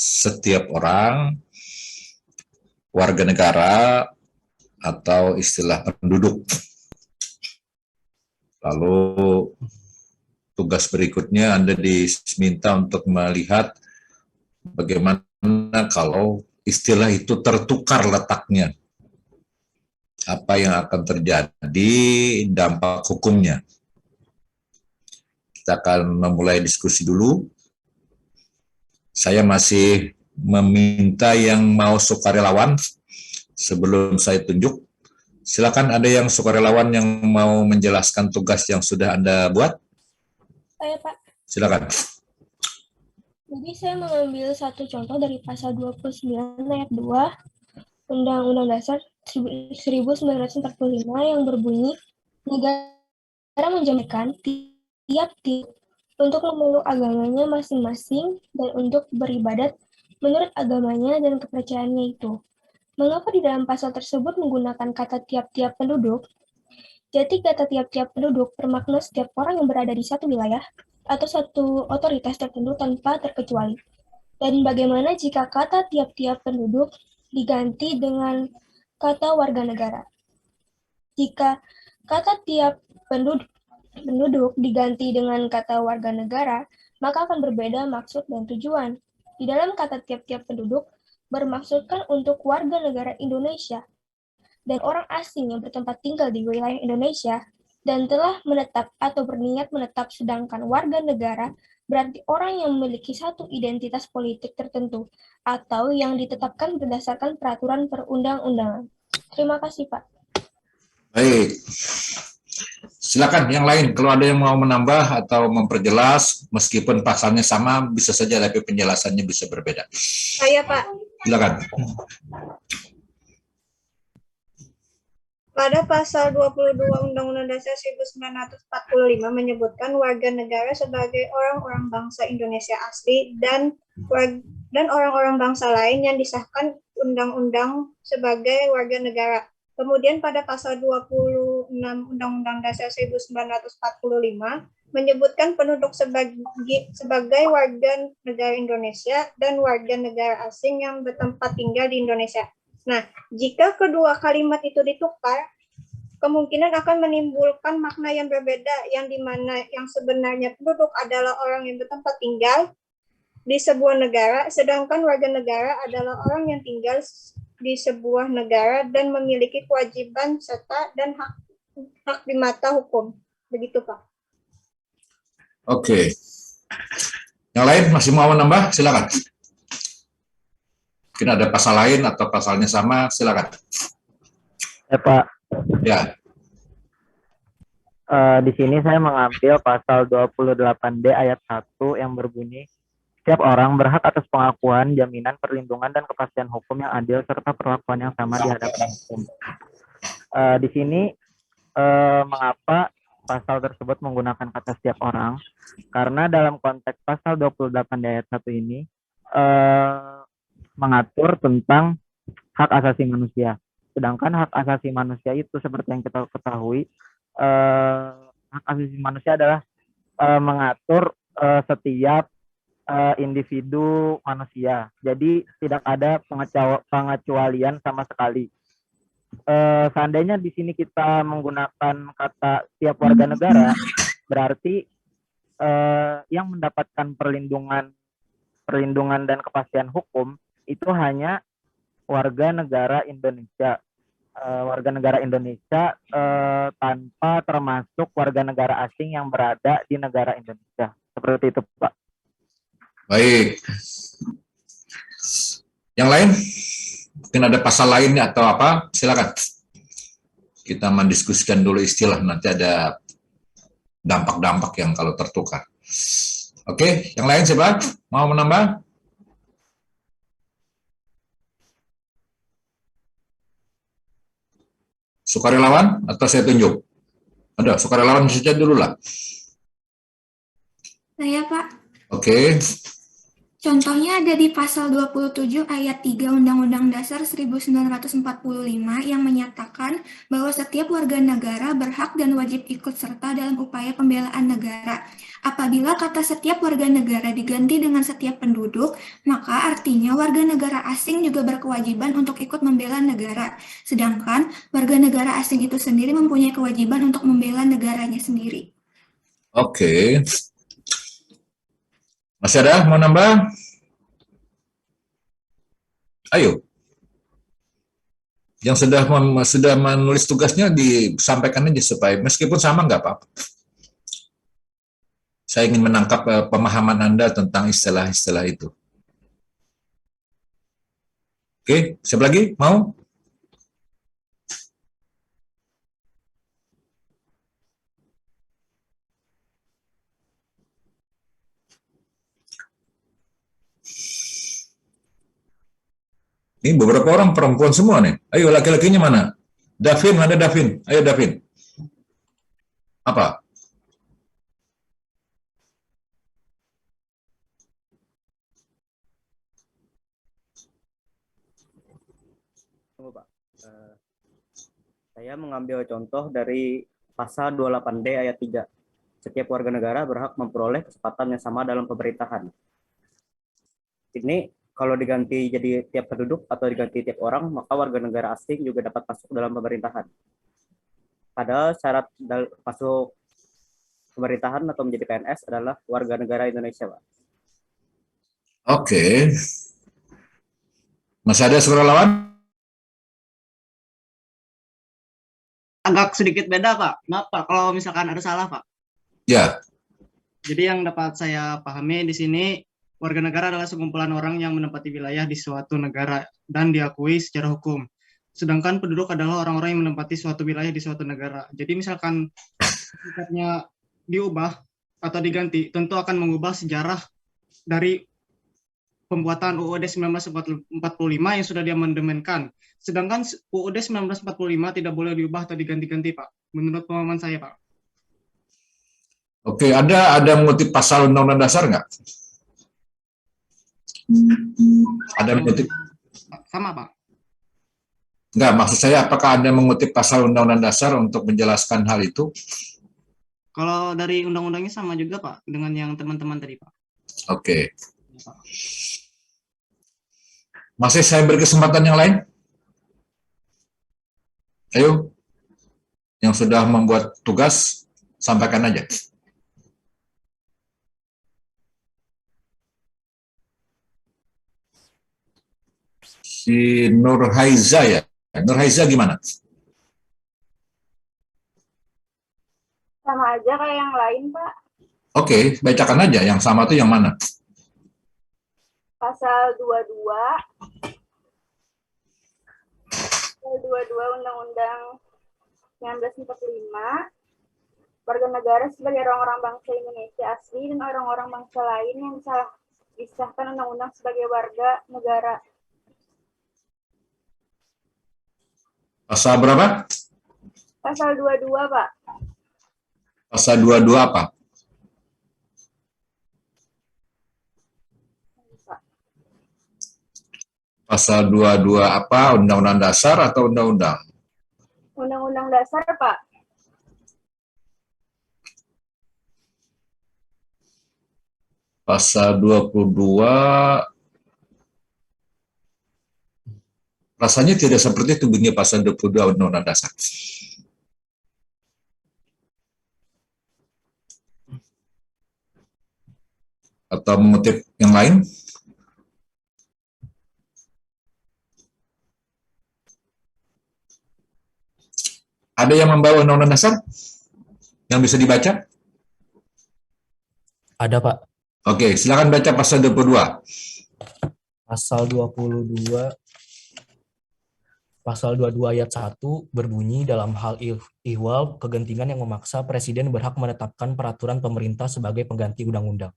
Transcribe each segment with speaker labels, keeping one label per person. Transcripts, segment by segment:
Speaker 1: setiap orang, warga negara, atau istilah penduduk. Lalu tugas berikutnya Anda diminta untuk melihat bagaimana kalau istilah itu tertukar letaknya. Apa yang akan terjadi dampak hukumnya. Kita akan memulai diskusi dulu. Saya masih meminta yang mau sukarelawan sebelum saya tunjuk. Silakan, ada yang sukarelawan yang mau menjelaskan tugas yang sudah Anda buat?
Speaker 2: Saya, Pak.
Speaker 1: Silakan.
Speaker 2: Jadi saya mengambil satu contoh dari pasal 29 ayat 2 Undang-Undang Dasar 1945 yang berbunyi, negara menjaminkan tiap-tiap untuk memeluk agamanya masing-masing dan untuk beribadat menurut agamanya dan kepercayaannya itu. Mengapa di dalam pasal tersebut menggunakan kata tiap-tiap penduduk? Jadi kata tiap-tiap penduduk bermakna setiap orang yang berada di satu wilayah atau satu otoritas tertentu tanpa terkecuali. Dan bagaimana jika kata tiap-tiap penduduk diganti dengan kata warga negara? Jika kata tiap penduduk diganti dengan kata warga negara, maka akan berbeda maksud dan tujuan. Di dalam kata tiap-tiap penduduk bermaksudkan untuk warga negara Indonesia dan orang asing yang bertempat tinggal di wilayah Indonesia dan telah menetap atau berniat menetap, sedangkan warga negara berarti orang yang memiliki satu identitas politik tertentu atau yang ditetapkan berdasarkan peraturan perundang-undangan. Terima kasih, Pak.
Speaker 1: Baik. Silakan yang lain, kalau ada yang mau menambah atau memperjelas, meskipun pasalnya sama, bisa saja tapi penjelasannya bisa berbeda.
Speaker 3: Saya, Pak.
Speaker 1: Silakan.
Speaker 3: Pada pasal 22 Undang-Undang Dasar 1945 menyebutkan warga negara sebagai orang-orang bangsa Indonesia asli dan orang-orang bangsa lain yang disahkan undang-undang sebagai warga negara. Kemudian pada pasal 26 Undang-Undang Dasar 1945 menyebutkan penduduk sebagai warga negara Indonesia dan warga negara asing yang bertempat tinggal di Indonesia. Nah, jika kedua kalimat itu ditukar, kemungkinan akan menimbulkan makna yang berbeda, yang dimana yang sebenarnya penduduk adalah orang yang bertempat tinggal di sebuah negara, sedangkan warga negara adalah orang yang tinggal di sebuah negara dan memiliki kewajiban serta dan hak di mata hukum. Begitu, Pak.
Speaker 1: Oke. Yang lain masih mau menambah? Silakan. Mungkin ada pasal lain atau pasalnya sama, silakan.
Speaker 4: Ya, Pak.
Speaker 1: Ya.
Speaker 4: Di sini saya mengambil pasal 28D ayat 1 yang berbunyi, setiap orang berhak atas pengakuan, jaminan, perlindungan, dan kepastian hukum yang adil serta perlakuan yang sama di hadapan hukum. Di sini mengapa pasal tersebut menggunakan kata setiap orang? Karena dalam konteks pasal 28D ayat 1 ini mengatur tentang hak asasi manusia. Sedangkan hak asasi manusia itu seperti yang kita ketahui, hak asasi manusia adalah mengatur setiap individu manusia. Jadi tidak ada pengecualian sama sekali. Seandainya di sini kita menggunakan kata setiap warga negara, berarti yang mendapatkan perlindungan dan kepastian hukum itu hanya warga negara Indonesia. Warga negara Indonesia tanpa termasuk warga negara asing yang berada di negara Indonesia. Seperti itu, Pak.
Speaker 1: Baik. Yang lain? Mungkin ada pasal lain atau apa? Silakan. Kita mendiskusikan dulu istilah, nanti ada dampak-dampak yang kalau tertukar. Oke, yang lain siapa? Mau menambah? Sukarelawan atau saya tunjuk? Ada, sukarelawan saja dulu lah.
Speaker 5: Saya, Pak.
Speaker 1: Oke.
Speaker 5: Contohnya ada di pasal 27 ayat 3 Undang-Undang Dasar 1945 yang menyatakan bahwa setiap warga negara berhak dan wajib ikut serta dalam upaya pembelaan negara. Apabila kata setiap warga negara diganti dengan setiap penduduk, maka artinya warga negara asing juga berkewajiban untuk ikut membela negara. Sedangkan warga negara asing itu sendiri mempunyai kewajiban untuk membela negaranya sendiri.
Speaker 1: Oke. Masih ada mau nambah? Ayo. Yang sudah menulis tugasnya disampaikan aja supaya meskipun sama nggak apa-apa. Saya ingin menangkap pemahaman Anda tentang istilah-istilah itu. Oke, siapa lagi? Mau? Ini beberapa orang perempuan semua nih. Ayo, laki-lakinya mana? Davin, mana Davin? Ayo Davin. Apa?
Speaker 6: Tunggu, Pak. Saya mengambil contoh dari pasal 28D ayat 3. Setiap warga negara berhak memperoleh kesempatan yang sama dalam pemerintahan. Ini kalau diganti jadi tiap penduduk atau diganti tiap orang, maka warga negara asing juga dapat masuk dalam pemerintahan. Padahal syarat masuk pemerintahan atau menjadi PNS adalah warga negara Indonesia, Pak.
Speaker 1: Oke. Masih ada suara lawan?
Speaker 7: Agak sedikit beda, Pak. Maaf, Pak, kalau misalkan ada salah, Pak.
Speaker 1: Ya.
Speaker 7: Jadi yang dapat saya pahami di sini, warga negara adalah sekumpulan orang yang menempati wilayah di suatu negara dan diakui secara hukum. Sedangkan penduduk adalah orang-orang yang menempati suatu wilayah di suatu negara. Jadi misalkan sikapnya diubah atau diganti, tentu akan mengubah sejarah dari pembuatan UUD 1945 yang sudah diamandemenkan. Sedangkan UUD 1945 tidak boleh diubah atau diganti-ganti, Pak. Menurut pemahaman saya, Pak.
Speaker 1: Oke, ada mengutip pasal Undang-Undang Dasar nggak? Ada mengutip?
Speaker 7: Sama, Pak.
Speaker 1: Enggak, maksud saya apakah Anda mengutip pasal Undang-Undang Dasar untuk menjelaskan hal itu?
Speaker 7: Kalau dari undang-undangnya sama juga, Pak, dengan yang teman-teman tadi, Pak.
Speaker 1: Oke. Masih saya beri kesempatan yang lain? Ayo, yang sudah membuat tugas, sampaikan aja. Si Nurhaiza ya? Nurhaiza gimana?
Speaker 3: Sama aja kayak yang lain, Pak.
Speaker 1: Oke, bacakan aja. Yang sama itu yang mana?
Speaker 3: Pasal 22. Pasal 22 Undang-Undang 1945. Warga negara sebagai orang-orang bangsa Indonesia asli dan orang-orang bangsa lain yang disahkan undang-undang sebagai warga negara.
Speaker 1: Pasal berapa?
Speaker 3: Pasal 22, Pak.
Speaker 1: Pasal 22 apa? Pasal 22 apa? Undang-Undang Dasar atau Undang-Undang?
Speaker 3: Undang-Undang Dasar, Pak.
Speaker 1: Pasal 22 rasanya tidak seperti itu bunyi pasal 22 Undang-Undang Dasar. Atau mengutip yang lain? Ada yang membawa Undang-Undang Dasar yang bisa dibaca?
Speaker 8: Ada, Pak.
Speaker 1: Oke, silakan baca pasal 22.
Speaker 8: Pasal 22 Pasal 22 ayat 1 berbunyi dalam hal ihwal kegentingan yang memaksa Presiden berhak menetapkan peraturan pemerintah sebagai pengganti undang-undang.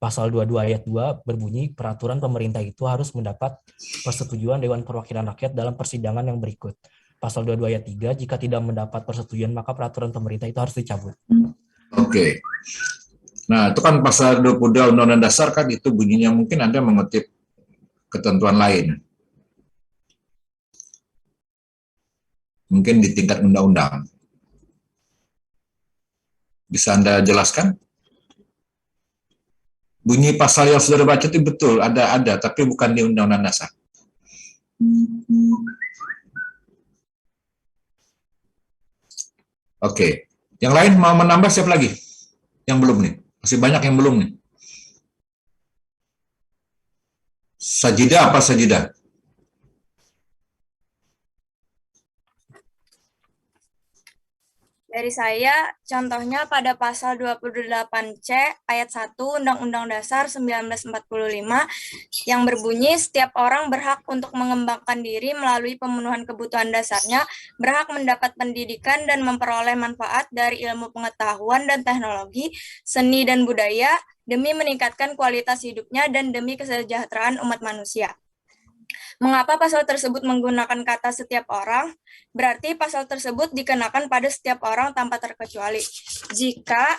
Speaker 8: Pasal 22 ayat 2 berbunyi peraturan pemerintah itu harus mendapat persetujuan Dewan Perwakilan Rakyat dalam persidangan yang berikut. Pasal 22 ayat 3, jika tidak mendapat persetujuan maka peraturan pemerintah itu harus dicabut.
Speaker 1: Oke. Nah, itu kan pasal 22 Undang-Undang Dasar kan itu bunyinya mungkin Anda mengutip ketentuan lain. Mungkin di tingkat undang-undang. Bisa Anda jelaskan? Bunyi pasal yang sudah dibaca itu betul, ada, tapi bukan di Undang-Undang Dasar. Oke. Yang lain mau menambah siapa lagi? Yang belum nih? Masih banyak yang belum nih. Sajidah apa sajidah?
Speaker 9: Dari saya, contohnya pada pasal 28C ayat 1 Undang-Undang Dasar 1945 yang berbunyi setiap orang berhak untuk mengembangkan diri melalui pemenuhan kebutuhan dasarnya, berhak mendapat pendidikan dan memperoleh manfaat dari ilmu pengetahuan dan teknologi, seni dan budaya, demi meningkatkan kualitas hidupnya dan demi kesejahteraan umat manusia. Mengapa pasal tersebut menggunakan kata setiap orang? Berarti pasal tersebut dikenakan pada setiap orang tanpa terkecuali. Jika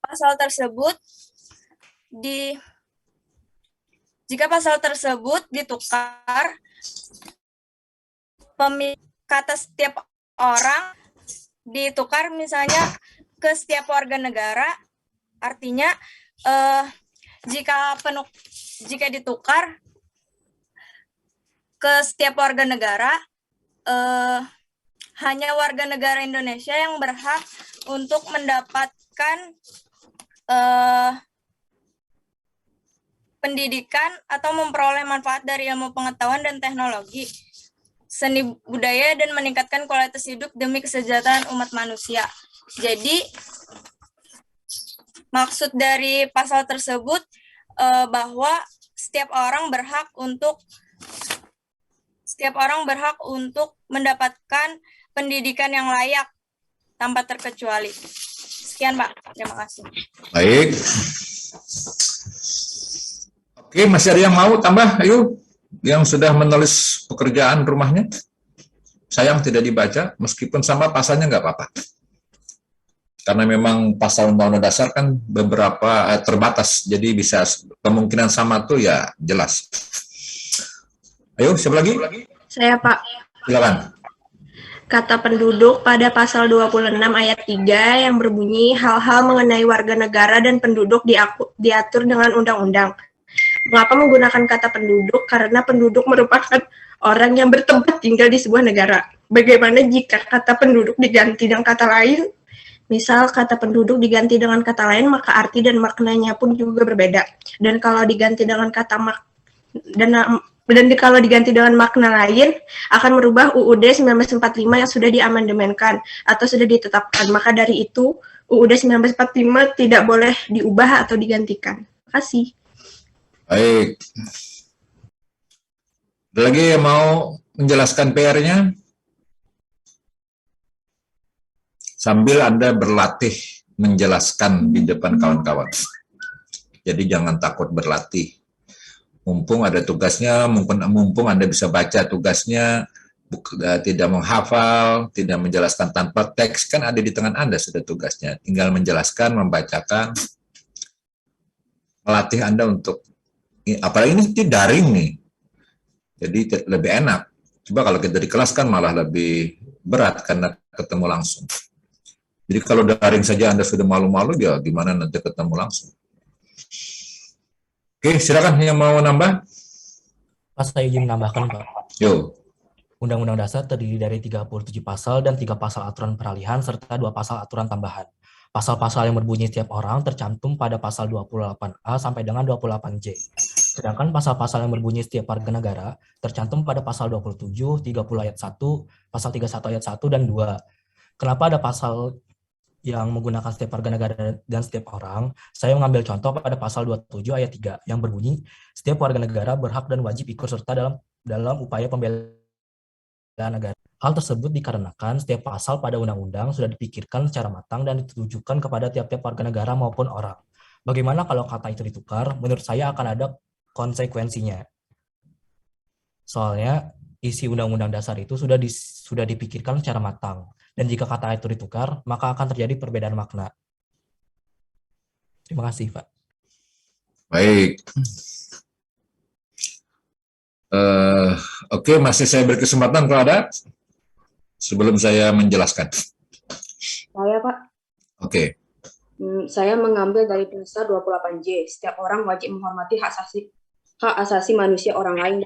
Speaker 9: pasal tersebut ditukar, kata setiap orang ditukar misalnya ke setiap warga negara, artinya jika ditukar ke setiap warga negara, hanya warga negara Indonesia yang berhak untuk mendapatkan pendidikan atau memperoleh manfaat dari ilmu pengetahuan dan teknologi, seni budaya, dan meningkatkan kualitas hidup demi kesejahteraan umat manusia. Jadi, maksud dari pasal tersebut bahwa setiap orang berhak untuk mendapatkan pendidikan yang layak tanpa terkecuali. Sekian, Pak. Terima kasih.
Speaker 1: Baik. Oke, masih ada yang mau tambah? Ayo, yang sudah menulis pekerjaan rumahnya. Sayang tidak dibaca, meskipun sama pasalnya nggak apa-apa. Karena memang pasal Undang-Undang Dasar kan beberapa terbatas, jadi bisa kemungkinan sama tuh ya jelas. Ayo, siapa lagi?
Speaker 10: Saya, Pak.
Speaker 1: Silakan.
Speaker 10: Kata penduduk pada pasal 26 ayat 3 yang berbunyi hal-hal mengenai warga negara dan penduduk diatur dengan undang-undang. Mengapa menggunakan kata penduduk? Karena penduduk merupakan orang yang bertempat tinggal di sebuah negara. Bagaimana jika kata penduduk diganti dengan kata lain? Misal kata penduduk diganti dengan kata lain, maka arti dan maknanya pun juga berbeda. Dan kalau diganti dengan kalau diganti dengan makna lain, akan merubah UUD 1945 yang sudah diamandemenkan atau sudah ditetapkan. Maka dari itu, UUD 1945 tidak boleh diubah atau digantikan. Terima kasih.
Speaker 1: Baik. Ada lagi yang mau menjelaskan PR-nya? Sambil Anda berlatih menjelaskan di depan kawan-kawan. Jadi jangan takut berlatih. Mumpung ada tugasnya, mumpung Anda bisa baca tugasnya, tidak menghafal, tidak menjelaskan tanpa teks, kan ada di tangan Anda sudah tugasnya. Tinggal menjelaskan, membacakan, melatih Anda untuk, apalagi ini daring nih, jadi lebih enak. Coba kalau kita di kelas kan malah lebih berat karena ketemu langsung. Jadi kalau daring saja Anda sudah malu-malu, ya gimana nanti ketemu langsung. Oke, silakan yang mau nambah.
Speaker 8: Pak, saya izin menambahkan, Pak.
Speaker 1: Yo.
Speaker 8: Undang-Undang Dasar terdiri dari 37 pasal dan 3 pasal aturan peralihan serta 2 pasal aturan tambahan. Pasal-pasal yang berbunyi setiap orang tercantum pada pasal 28A sampai dengan 28J. Sedangkan pasal-pasal yang berbunyi setiap warga negara tercantum pada pasal 27, 30 ayat 1, pasal 31 ayat 1 dan 2. Kenapa ada pasal yang menggunakan setiap warga negara dan setiap orang? Saya mengambil contoh pada pasal 27 ayat 3 yang berbunyi setiap warga negara berhak dan wajib ikut serta dalam upaya pembelaan negara. Hal tersebut dikarenakan setiap pasal pada undang-undang sudah dipikirkan secara matang dan ditujukan kepada tiap-tiap warga negara maupun orang. Bagaimana kalau kata itu ditukar? Menurut saya akan ada konsekuensinya. Soalnya isi Undang-Undang Dasar itu sudah dipikirkan secara matang. Dan jika kata itu ditukar, maka akan terjadi perbedaan makna. Terima kasih, Pak.
Speaker 1: Baik. Oke, masih saya beri kesempatan kalau ada sebelum saya menjelaskan.
Speaker 11: Saya, Pak.
Speaker 1: Oke.
Speaker 11: Saya mengambil dari pasal 28J. Setiap orang wajib menghormati hak asasi manusia orang lain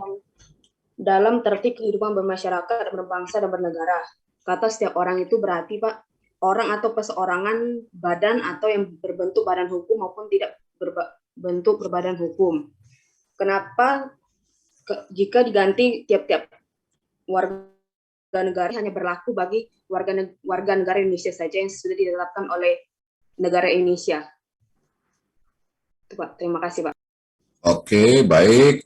Speaker 11: dalam tertib kehidupan bermasyarakat, berbangsa, dan bernegara. Kata setiap orang itu berarti, Pak, orang atau perseorangan, badan, atau yang berbentuk badan hukum maupun tidak berbentuk berbadan hukum. Kenapa jika diganti tiap-tiap warga negara hanya berlaku bagi warga negara Indonesia saja yang sudah ditetapkan oleh negara Indonesia? Itu, Pak. Terima kasih, Pak.
Speaker 1: Oke, baik.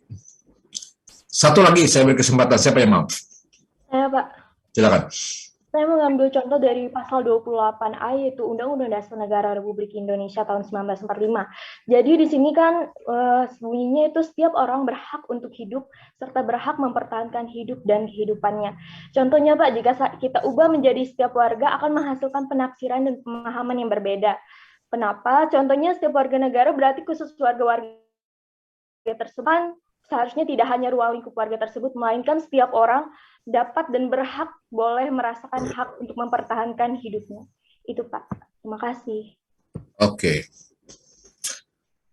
Speaker 1: Satu lagi saya beri kesempatan, siapa yang mau?
Speaker 2: Saya, Pak.
Speaker 1: Silakan.
Speaker 2: Saya mengambil contoh dari pasal 28A, yaitu Undang-Undang Dasar Negara Republik Indonesia tahun 1945. Jadi di sini kan bunyinya itu setiap orang berhak untuk hidup serta berhak mempertahankan hidup dan kehidupannya. Contohnya, Pak, jika kita ubah menjadi setiap warga akan menghasilkan penafsiran dan pemahaman yang berbeda. Kenapa? Contohnya setiap warga negara berarti khusus warga-warga tersebut seharusnya tidak hanya ruang lingkup warga tersebut, melainkan setiap orang dapat dan berhak boleh merasakan hak untuk mempertahankan hidupnya. Itu, Pak. Terima kasih.
Speaker 1: Oke.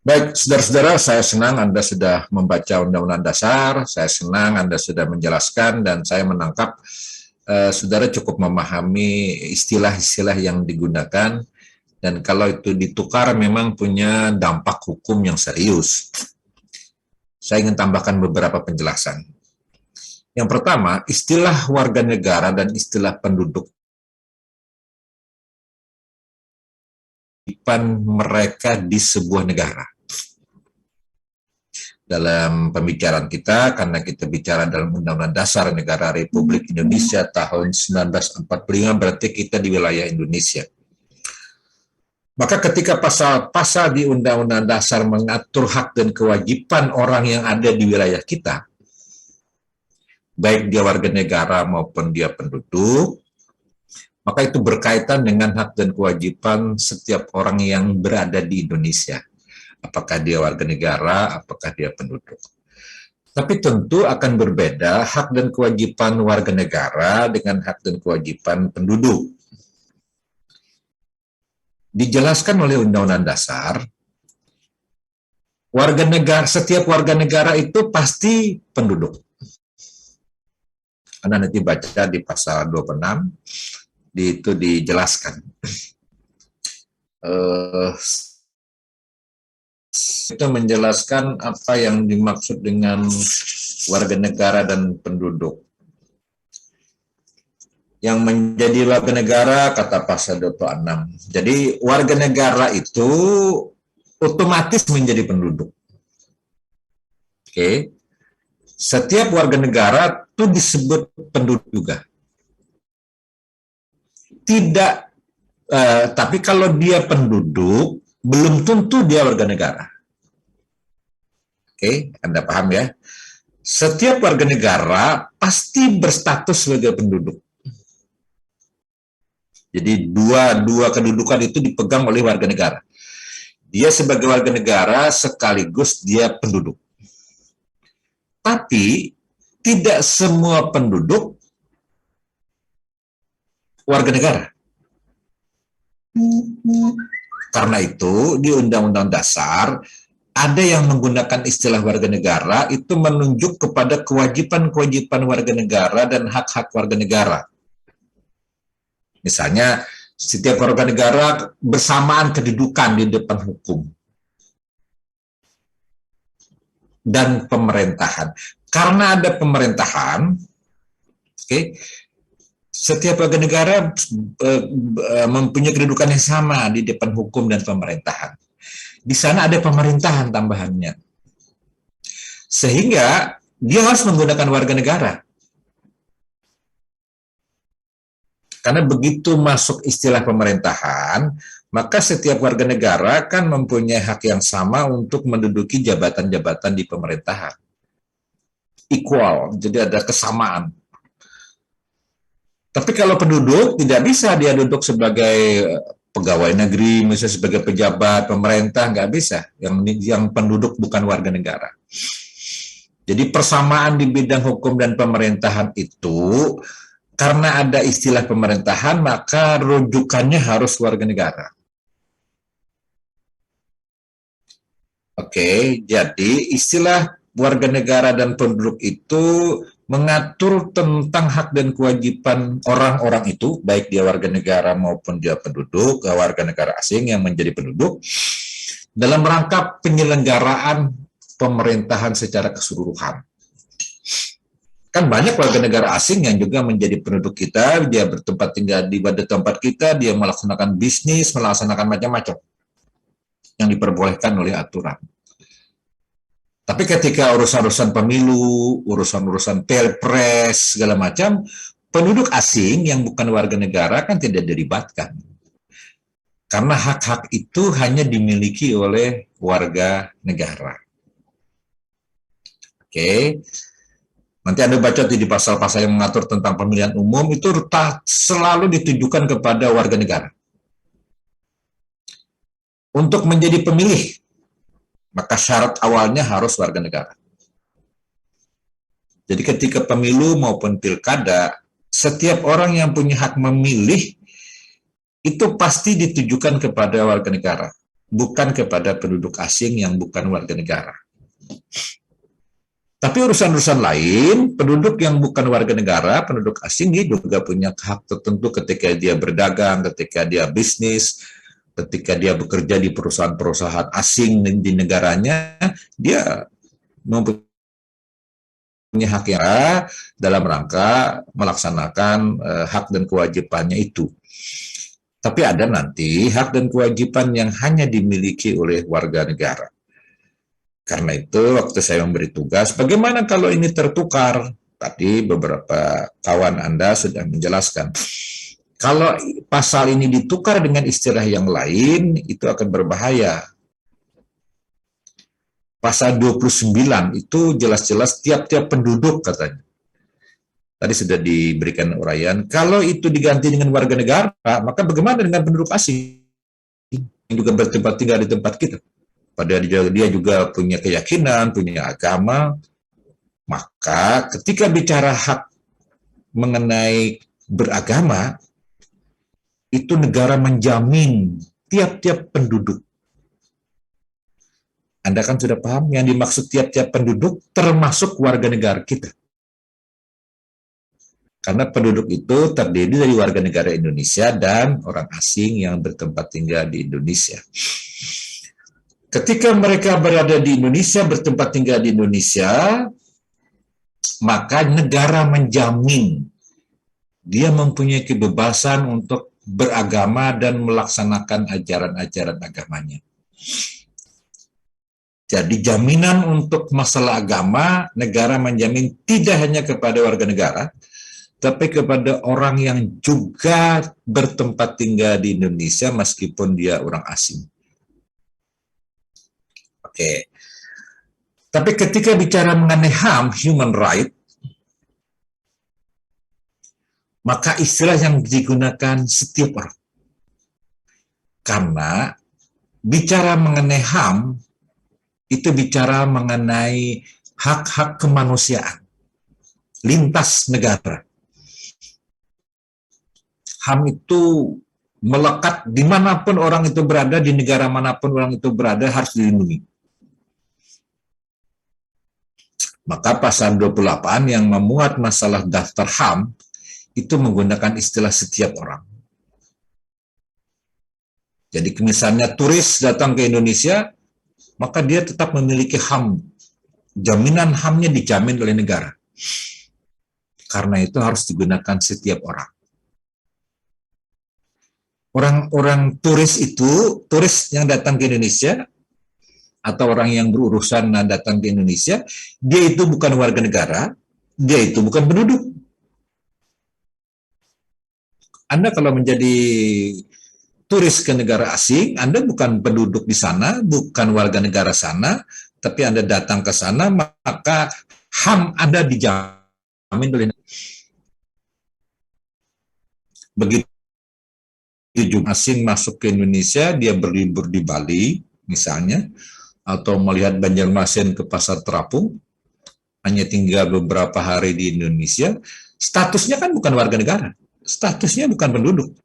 Speaker 1: Baik, saudara-saudara, saya senang Anda sudah membaca Undang-Undang Dasar, saya senang Anda sudah menjelaskan, dan saya menangkap saudara cukup memahami istilah-istilah yang digunakan, dan kalau itu ditukar memang punya dampak hukum yang serius. Saya ingin tambahkan beberapa penjelasan. Yang pertama, istilah warga negara dan istilah penduduk mereka di sebuah negara. Dalam pembicaraan kita, karena kita bicara dalam Undang-Undang Dasar Negara Republik Indonesia tahun 1945, berarti kita di wilayah Indonesia. Maka ketika pasal-pasal di Undang-Undang Dasar mengatur hak dan kewajiban orang yang ada di wilayah kita, baik dia warga negara maupun dia penduduk, maka itu berkaitan dengan hak dan kewajiban setiap orang yang berada di Indonesia. Apakah dia warga negara, apakah dia penduduk. Tapi tentu akan berbeda hak dan kewajiban warga negara dengan hak dan kewajiban penduduk. Dijelaskan oleh Undang-Undang Dasar, setiap warga negara itu pasti penduduk. Anda nanti baca di pasal 26, itu dijelaskan. Itu menjelaskan apa yang dimaksud dengan warga negara dan penduduk. Yang menjadi warga negara, kata pasal 26. Jadi warga negara itu otomatis menjadi penduduk. Oke. Setiap warga negara itu disebut penduduk juga. Tidak, tapi kalau dia penduduk, belum tentu dia warga negara. Oke, Anda paham ya? Setiap warga negara pasti berstatus sebagai penduduk. Jadi dua kedudukan itu dipegang oleh warga negara. Dia sebagai warga negara sekaligus dia penduduk. Tapi tidak semua penduduk warga negara. Karena itu di Undang-Undang Dasar ada yang menggunakan istilah warga negara itu menunjuk kepada kewajiban-kewajiban warga negara dan hak-hak warga negara. Misalnya, setiap warga negara bersamaan kedudukan di depan hukum dan pemerintahan. Karena ada pemerintahan, setiap warga negara mempunyai kedudukan yang sama di depan hukum dan pemerintahan. Di sana ada pemerintahan tambahannya. Sehingga dia harus menggunakan warga negara. Karena begitu masuk istilah pemerintahan, maka setiap warga negara kan mempunyai hak yang sama untuk menduduki jabatan-jabatan di pemerintahan. Equal, jadi ada kesamaan. Tapi kalau penduduk, tidak bisa dia duduk sebagai pegawai negeri, misalnya sebagai pejabat pemerintah, nggak bisa. Yang penduduk bukan warga negara. Jadi persamaan di bidang hukum dan pemerintahan itu, karena ada istilah pemerintahan, maka rujukannya harus warga negara. Oke, jadi istilah warga negara dan penduduk itu mengatur tentang hak dan kewajiban orang-orang itu, baik dia warga negara maupun dia penduduk, warga negara asing yang menjadi penduduk, dalam rangka penyelenggaraan pemerintahan secara keseluruhan. Kan banyak warga negara asing yang juga menjadi penduduk kita, dia bertempat tinggal di tempat kita, dia melaksanakan bisnis, melaksanakan macam-macam yang diperbolehkan oleh aturan. Tapi ketika urusan-urusan pemilu, urusan-urusan pilpres, segala macam, penduduk asing yang bukan warga negara kan tidak dilibatkan. Karena hak-hak itu hanya dimiliki oleh warga negara. Oke. Nanti Anda baca di pasal-pasal yang mengatur tentang pemilihan umum, itu selalu ditujukan kepada warga negara. Untuk menjadi pemilih, maka syarat awalnya harus warga negara. Jadi ketika pemilu maupun pilkada, setiap orang yang punya hak memilih, itu pasti ditujukan kepada warga negara, bukan kepada penduduk asing yang bukan warga negara. Tapi urusan-urusan lain, penduduk yang bukan warga negara, penduduk asing, dia juga punya hak tertentu ketika dia berdagang, ketika dia bisnis, ketika dia bekerja di perusahaan-perusahaan asing di negaranya, dia mempunyai hak yang dalam rangka melaksanakan hak dan kewajibannya itu. Tapi ada nanti hak dan kewajiban yang hanya dimiliki oleh warga negara. Karena itu waktu saya memberi tugas, bagaimana kalau ini tertukar? Tadi beberapa kawan Anda sudah menjelaskan. Kalau pasal ini ditukar dengan istilah yang lain, itu akan berbahaya. Pasal 29 itu jelas-jelas tiap-tiap penduduk katanya. Tadi sudah diberikan uraian. Kalau itu diganti dengan warga negara, maka bagaimana dengan penduduk asing yang juga bertempat tinggal di tempat kita? Padahal dia juga punya keyakinan, punya agama. Maka ketika bicara hak mengenai beragama, itu negara menjamin tiap-tiap penduduk. Anda kan sudah paham yang dimaksud tiap-tiap penduduk termasuk warga negara kita. Karena penduduk itu terdiri dari warga negara Indonesia dan orang asing yang bertempat tinggal di Indonesia. Ketika mereka berada di Indonesia, bertempat tinggal di Indonesia, maka negara menjamin dia mempunyai kebebasan untuk beragama dan melaksanakan ajaran-ajaran agamanya. Jadi jaminan untuk masalah agama, negara menjamin tidak hanya kepada warga negara, tapi kepada orang yang juga bertempat tinggal di Indonesia meskipun dia orang asing. Oke. Tapi ketika bicara mengenai HAM, human right, maka istilah yang digunakan setiap orang. Karena bicara mengenai HAM, itu bicara mengenai hak-hak kemanusiaan, lintas negara. HAM itu melekat dimanapun orang itu berada, di negara manapun orang itu berada, harus dilindungi. Maka pasal 28 yang memuat masalah daftar HAM, itu menggunakan istilah setiap orang. Jadi misalnya turis datang ke Indonesia, maka dia tetap memiliki HAM. Jaminan HAM-nya dijamin oleh negara. Karena itu harus digunakan setiap orang. Orang-orang turis itu, turis yang datang ke Indonesia, atau orang yang berurusan datang ke Indonesia, dia itu bukan warga negara, dia itu bukan penduduk. Anda kalau menjadi turis ke negara asing, Anda bukan penduduk di sana, bukan warga negara sana, tapi Anda datang ke sana, maka HAM Anda dijamin oleh negara. Begitu asing masuk ke Indonesia, dia berlibur di Bali misalnya, atau melihat Banjarmasin ke Pasar Terapung, hanya tinggal beberapa hari di Indonesia, statusnya kan bukan warga negara, statusnya bukan penduduk,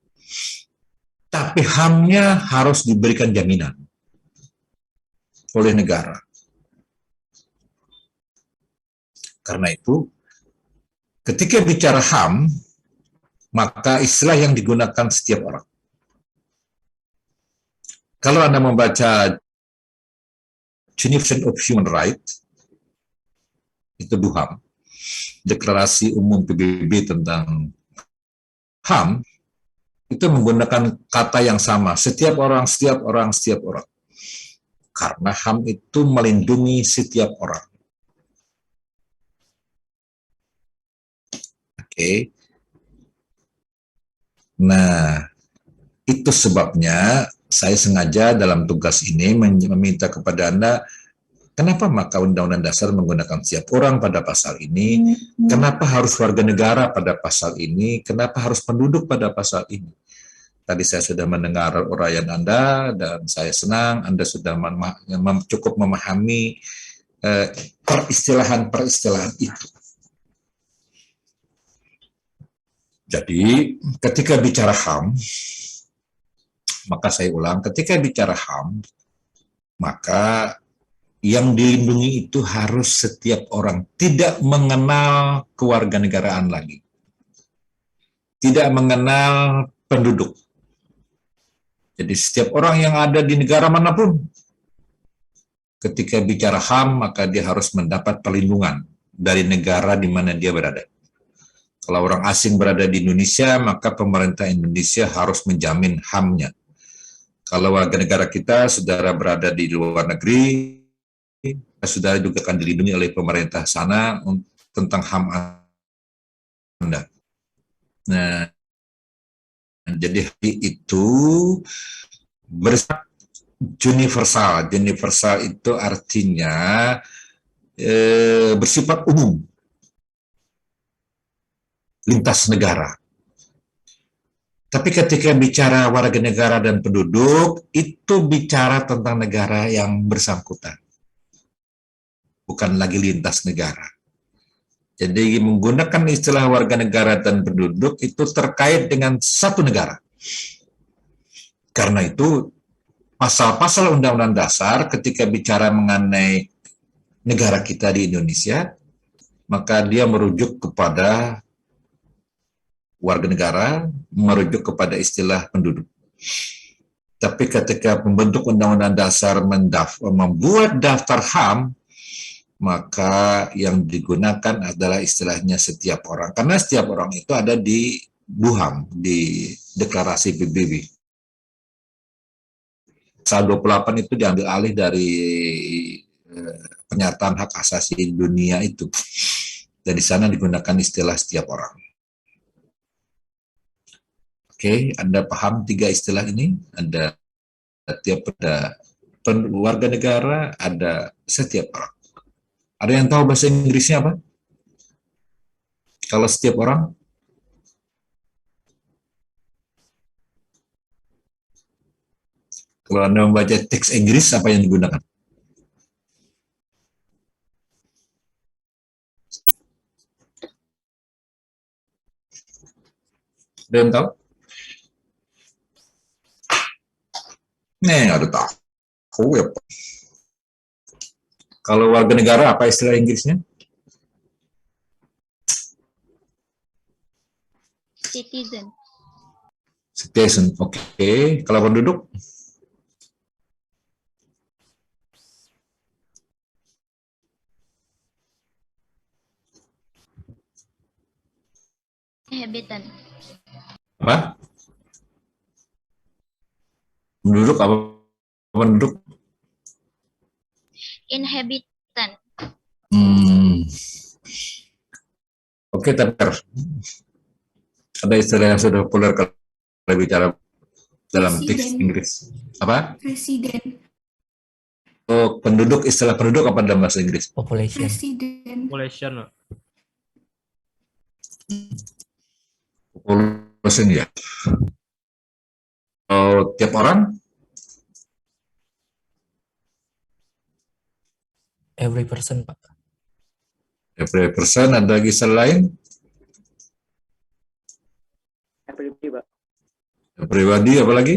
Speaker 1: tapi HAM-nya harus diberikan jaminan oleh negara. Karena itu, ketika bicara HAM, maka istilah yang digunakan setiap orang. Kalau Anda membaca Declaration of Human Rights, itu DUHAM, Deklarasi Umum PBB tentang HAM, itu menggunakan kata yang sama, setiap orang, setiap orang, setiap orang. Karena HAM itu melindungi setiap orang. Oke. Nah, itu sebabnya saya sengaja dalam tugas ini meminta kepada Anda, kenapa maka Undang-Undang Dasar menggunakan setiap orang pada pasal ini, kenapa harus warga negara pada pasal ini, kenapa harus penduduk pada pasal ini. Tadi saya sudah mendengar uraian Anda, dan saya senang Anda sudah cukup memahami peristilahan-peristilahan itu. Jadi, ketika bicara HAM, maka saya ulang, ketika bicara HAM, maka yang dilindungi itu harus setiap orang, tidak mengenal kewarganegaraan lagi, tidak mengenal penduduk. Jadi setiap orang yang ada di negara manapun, ketika bicara HAM, maka dia harus mendapat perlindungan dari negara di mana dia berada. Kalau orang asing berada di Indonesia, maka pemerintah Indonesia harus menjamin HAM-nya. Kalau warga negara kita, saudara berada di luar negeri, saudara juga akan dilindungi oleh pemerintah sana tentang HAM Anda. Nah, jadi itu bersifat universal. Universal itu artinya bersifat umum, lintas negara. Tapi ketika bicara warga negara dan penduduk, itu bicara tentang negara yang bersangkutan, bukan lagi lintas negara. Jadi menggunakan istilah warga negara dan penduduk itu terkait dengan satu negara. Karena itu, pasal-pasal Undang-Undang Dasar ketika bicara mengenai negara kita di Indonesia, maka dia merujuk kepada warga negara, merujuk kepada istilah penduduk. Tapi ketika pembentuk Undang-Undang Dasar membuat daftar HAM, maka yang digunakan adalah istilahnya setiap orang. Karena setiap orang itu ada di DUHAM, di Deklarasi PBB. Pasal 28 itu diambil alih dari pernyataan hak asasi dunia itu. Dan di sana digunakan istilah setiap orang. Oke, Anda paham tiga istilah ini? Ada setiap warga negara, ada setiap orang. Ada yang tahu bahasa Inggrisnya apa? Kalau setiap orang? Kalau Anda membaca teks Inggris, apa yang digunakan? Ada yang tahu? Nih, ada tahu ya. Kalau warga negara, apa istilah Inggrisnya?
Speaker 12: Citizen.
Speaker 1: Citizen, oke. Kalau penduduk?
Speaker 12: Inhabitant.
Speaker 1: Apa? Penduduk apa? Penduduk?
Speaker 12: Inhabitant.
Speaker 1: Oke, tapi ada istilah yang sudah populer kalau bicara dalam teks Inggris. Apa?
Speaker 5: Presiden.
Speaker 1: Oh, penduduk, istilah penduduk apa dalam bahasa Inggris?
Speaker 8: Population.
Speaker 5: Presiden.
Speaker 13: Population.
Speaker 1: Population ya. tiap orang?
Speaker 8: Every person, Pak.
Speaker 1: Every person, ada lagi selain?
Speaker 4: Everybody, Pak.
Speaker 1: Pribadi, apa lagi?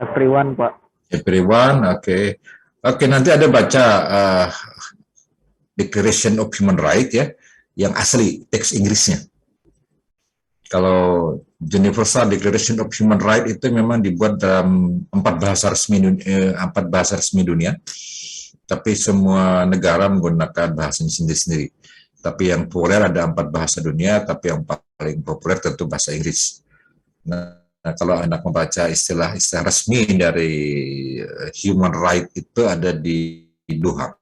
Speaker 4: Everyone, Pak.
Speaker 1: Everyone, oke. Oke, nanti ada baca Declaration of Human Rights ya, yang asli teks Inggrisnya. Kalau Universal Declaration of Human Rights itu memang dibuat dalam 4 bahasa resmi dunia, tapi semua negara menggunakan bahasanya sendiri-sendiri. Tapi yang populer ada 4 bahasa dunia, tapi yang paling populer tentu bahasa Inggris. Nah, kalau Anda membaca istilah-istilah resmi dari human right itu ada di Doha.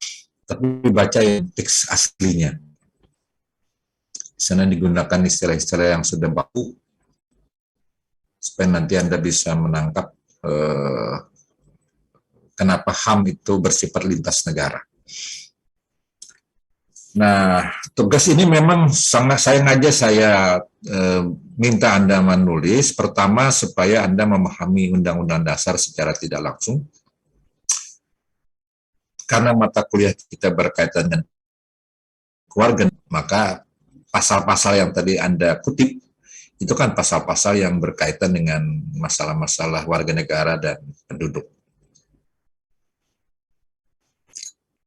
Speaker 1: Tapi baca yang teks aslinya. Di sana digunakan istilah-istilah yang sudah baku, supaya nanti Anda bisa menangkap kenapa HAM itu bersifat lintas negara. Nah, tugas ini memang sangat saya minta Anda menulis, pertama supaya Anda memahami Undang-Undang Dasar secara tidak langsung, karena mata kuliah kita berkaitan dengan keluarga, maka pasal-pasal yang tadi Anda kutip, itu kan pasal-pasal yang berkaitan dengan masalah-masalah warga negara dan penduduk.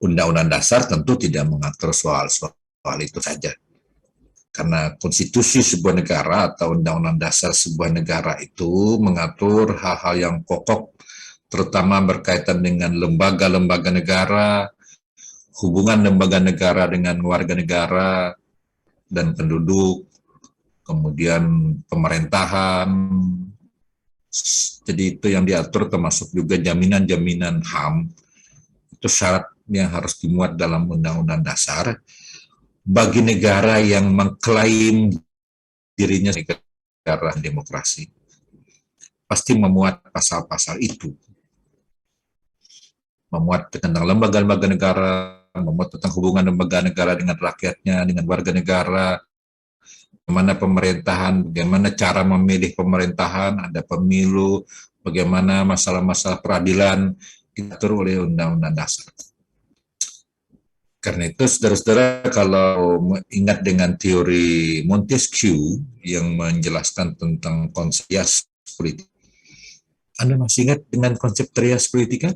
Speaker 1: Undang-Undang Dasar tentu tidak mengatur soal-soal itu saja. Karena konstitusi sebuah negara atau Undang-Undang Dasar sebuah negara itu mengatur hal-hal yang pokok, terutama berkaitan dengan lembaga-lembaga negara, hubungan lembaga negara dengan warga negara dan penduduk, kemudian pemerintahan. Jadi itu yang diatur, termasuk juga jaminan-jaminan HAM. Itu syarat yang harus dimuat dalam Undang-Undang Dasar bagi negara yang mengklaim dirinya negara demokrasi. Pasti memuat pasal-pasal itu. Memuat tentang lembaga-lembaga negara, memuat tentang hubungan lembaga negara dengan rakyatnya, dengan warga negara, bagaimana pemerintahan, bagaimana cara memilih pemerintahan, ada pemilu, bagaimana masalah-masalah peradilan diatur oleh Undang-Undang Dasar. Karena itu, saudara-saudara, kalau ingat dengan teori Montesquieu yang menjelaskan tentang konsep trias politik, Anda masih ingat dengan konsep trias politika?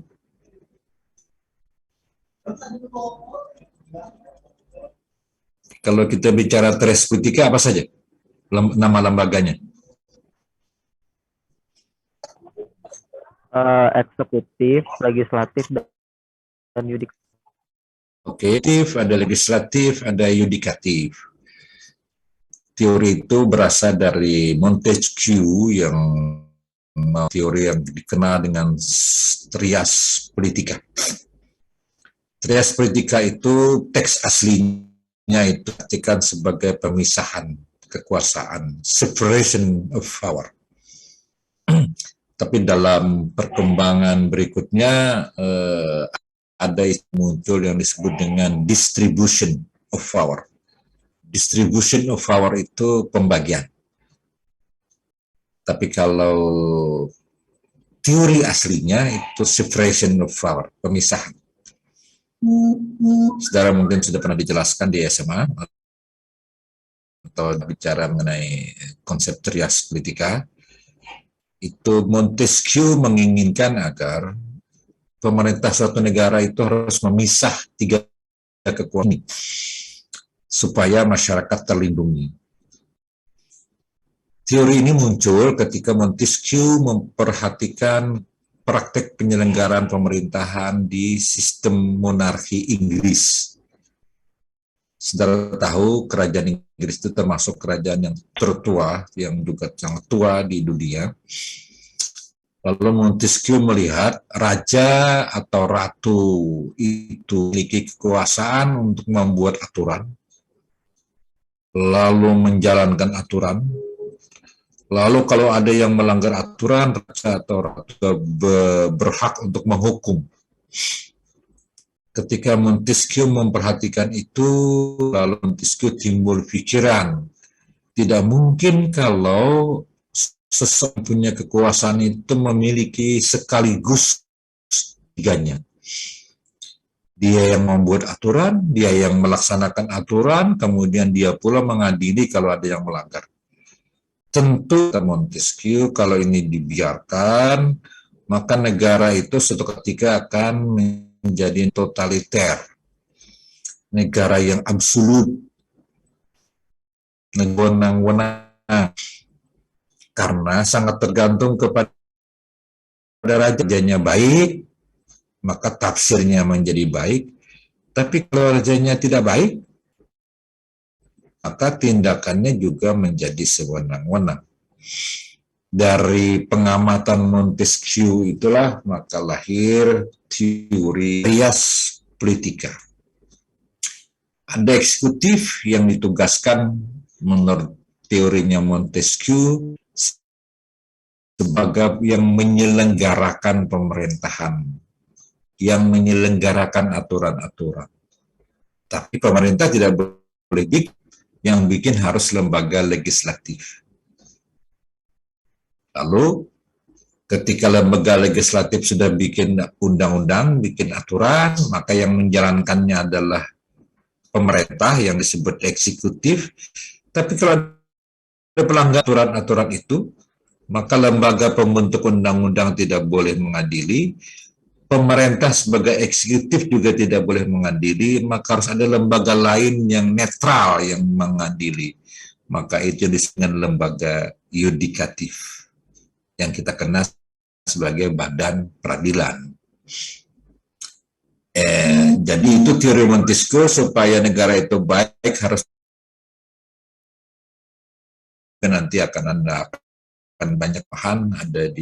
Speaker 1: Kalau kita bicara trias politika, apa saja nama lembaganya?
Speaker 4: Eksekutif, legislatif, dan yudikatif.
Speaker 1: Oke, ada legislatif, ada yudikatif. Teori itu berasal dari Montesquieu yang teori yang dikenal dengan trias politika. Trias politika itu teks aslinya itu artikan sebagai pemisahan kekuasaan, separation of power. Tapi dalam perkembangan berikutnya ada muncul yang disebut dengan distribution of power. Distribution of power itu pembagian. Tapi kalau teori aslinya itu separation of power, pemisahan. Saudara mungkin sudah pernah dijelaskan di SMA atau bicara mengenai konsep trias politika. Itu Montesquieu menginginkan agar pemerintah suatu negara itu harus memisah 3 kekuasaan supaya masyarakat terlindungi. Teori ini muncul ketika Montesquieu memperhatikan praktek penyelenggaraan pemerintahan di sistem monarki Inggris. Saudara tahu kerajaan Inggris itu termasuk kerajaan yang tertua, yang juga sangat tua di dunia. Lalu Montesquieu melihat raja atau ratu itu memiliki kekuasaan untuk membuat aturan, lalu menjalankan aturan. Lalu kalau ada yang melanggar aturan, raja atau ratu berhak untuk menghukum. ketika Montesquieu memperhatikan itu, lalu Montesquieu timbul pikiran, tidak mungkin kalau seseorang punya kekuasaan itu memiliki sekaligus tiganya. Dia yang membuat aturan, dia yang melaksanakan aturan, kemudian dia pula mengadili kalau ada yang melanggar. Tentu Montesquieu kalau ini dibiarkan, maka negara itu suatu ketika akan menjadi totaliter. Negara yang absolut, wewenang-wewenang, karena sangat tergantung kepada rajanya baik, maka tafsirnya menjadi baik. Tapi kalau rajanya tidak baik, maka tindakannya juga menjadi sewenang-wenang. Dari pengamatan Montesquieu itulah maka lahir teori res politica. Ada eksekutif yang ditugaskan menurut teorinya Montesquieu sebagai yang menyelenggarakan pemerintahan, yang menyelenggarakan aturan-aturan. Tapi pemerintah tidak boleh yang bikin harus lembaga legislatif. Lalu ketika lembaga legislatif sudah bikin undang-undang, bikin aturan, maka yang menjalankannya adalah pemerintah yang disebut eksekutif. Tapi kalau ada pelanggaran aturan-aturan itu, maka lembaga pembentuk undang-undang tidak boleh mengadili, pemerintah sebagai eksekutif juga tidak boleh mengadili, maka harus ada lembaga lain yang netral yang mengadili. Maka itu disebut lembaga yudikatif yang kita kenal sebagai badan peradilan. Jadi itu teori Montesquieu, supaya negara itu baik harus nanti akan banyak bahan ada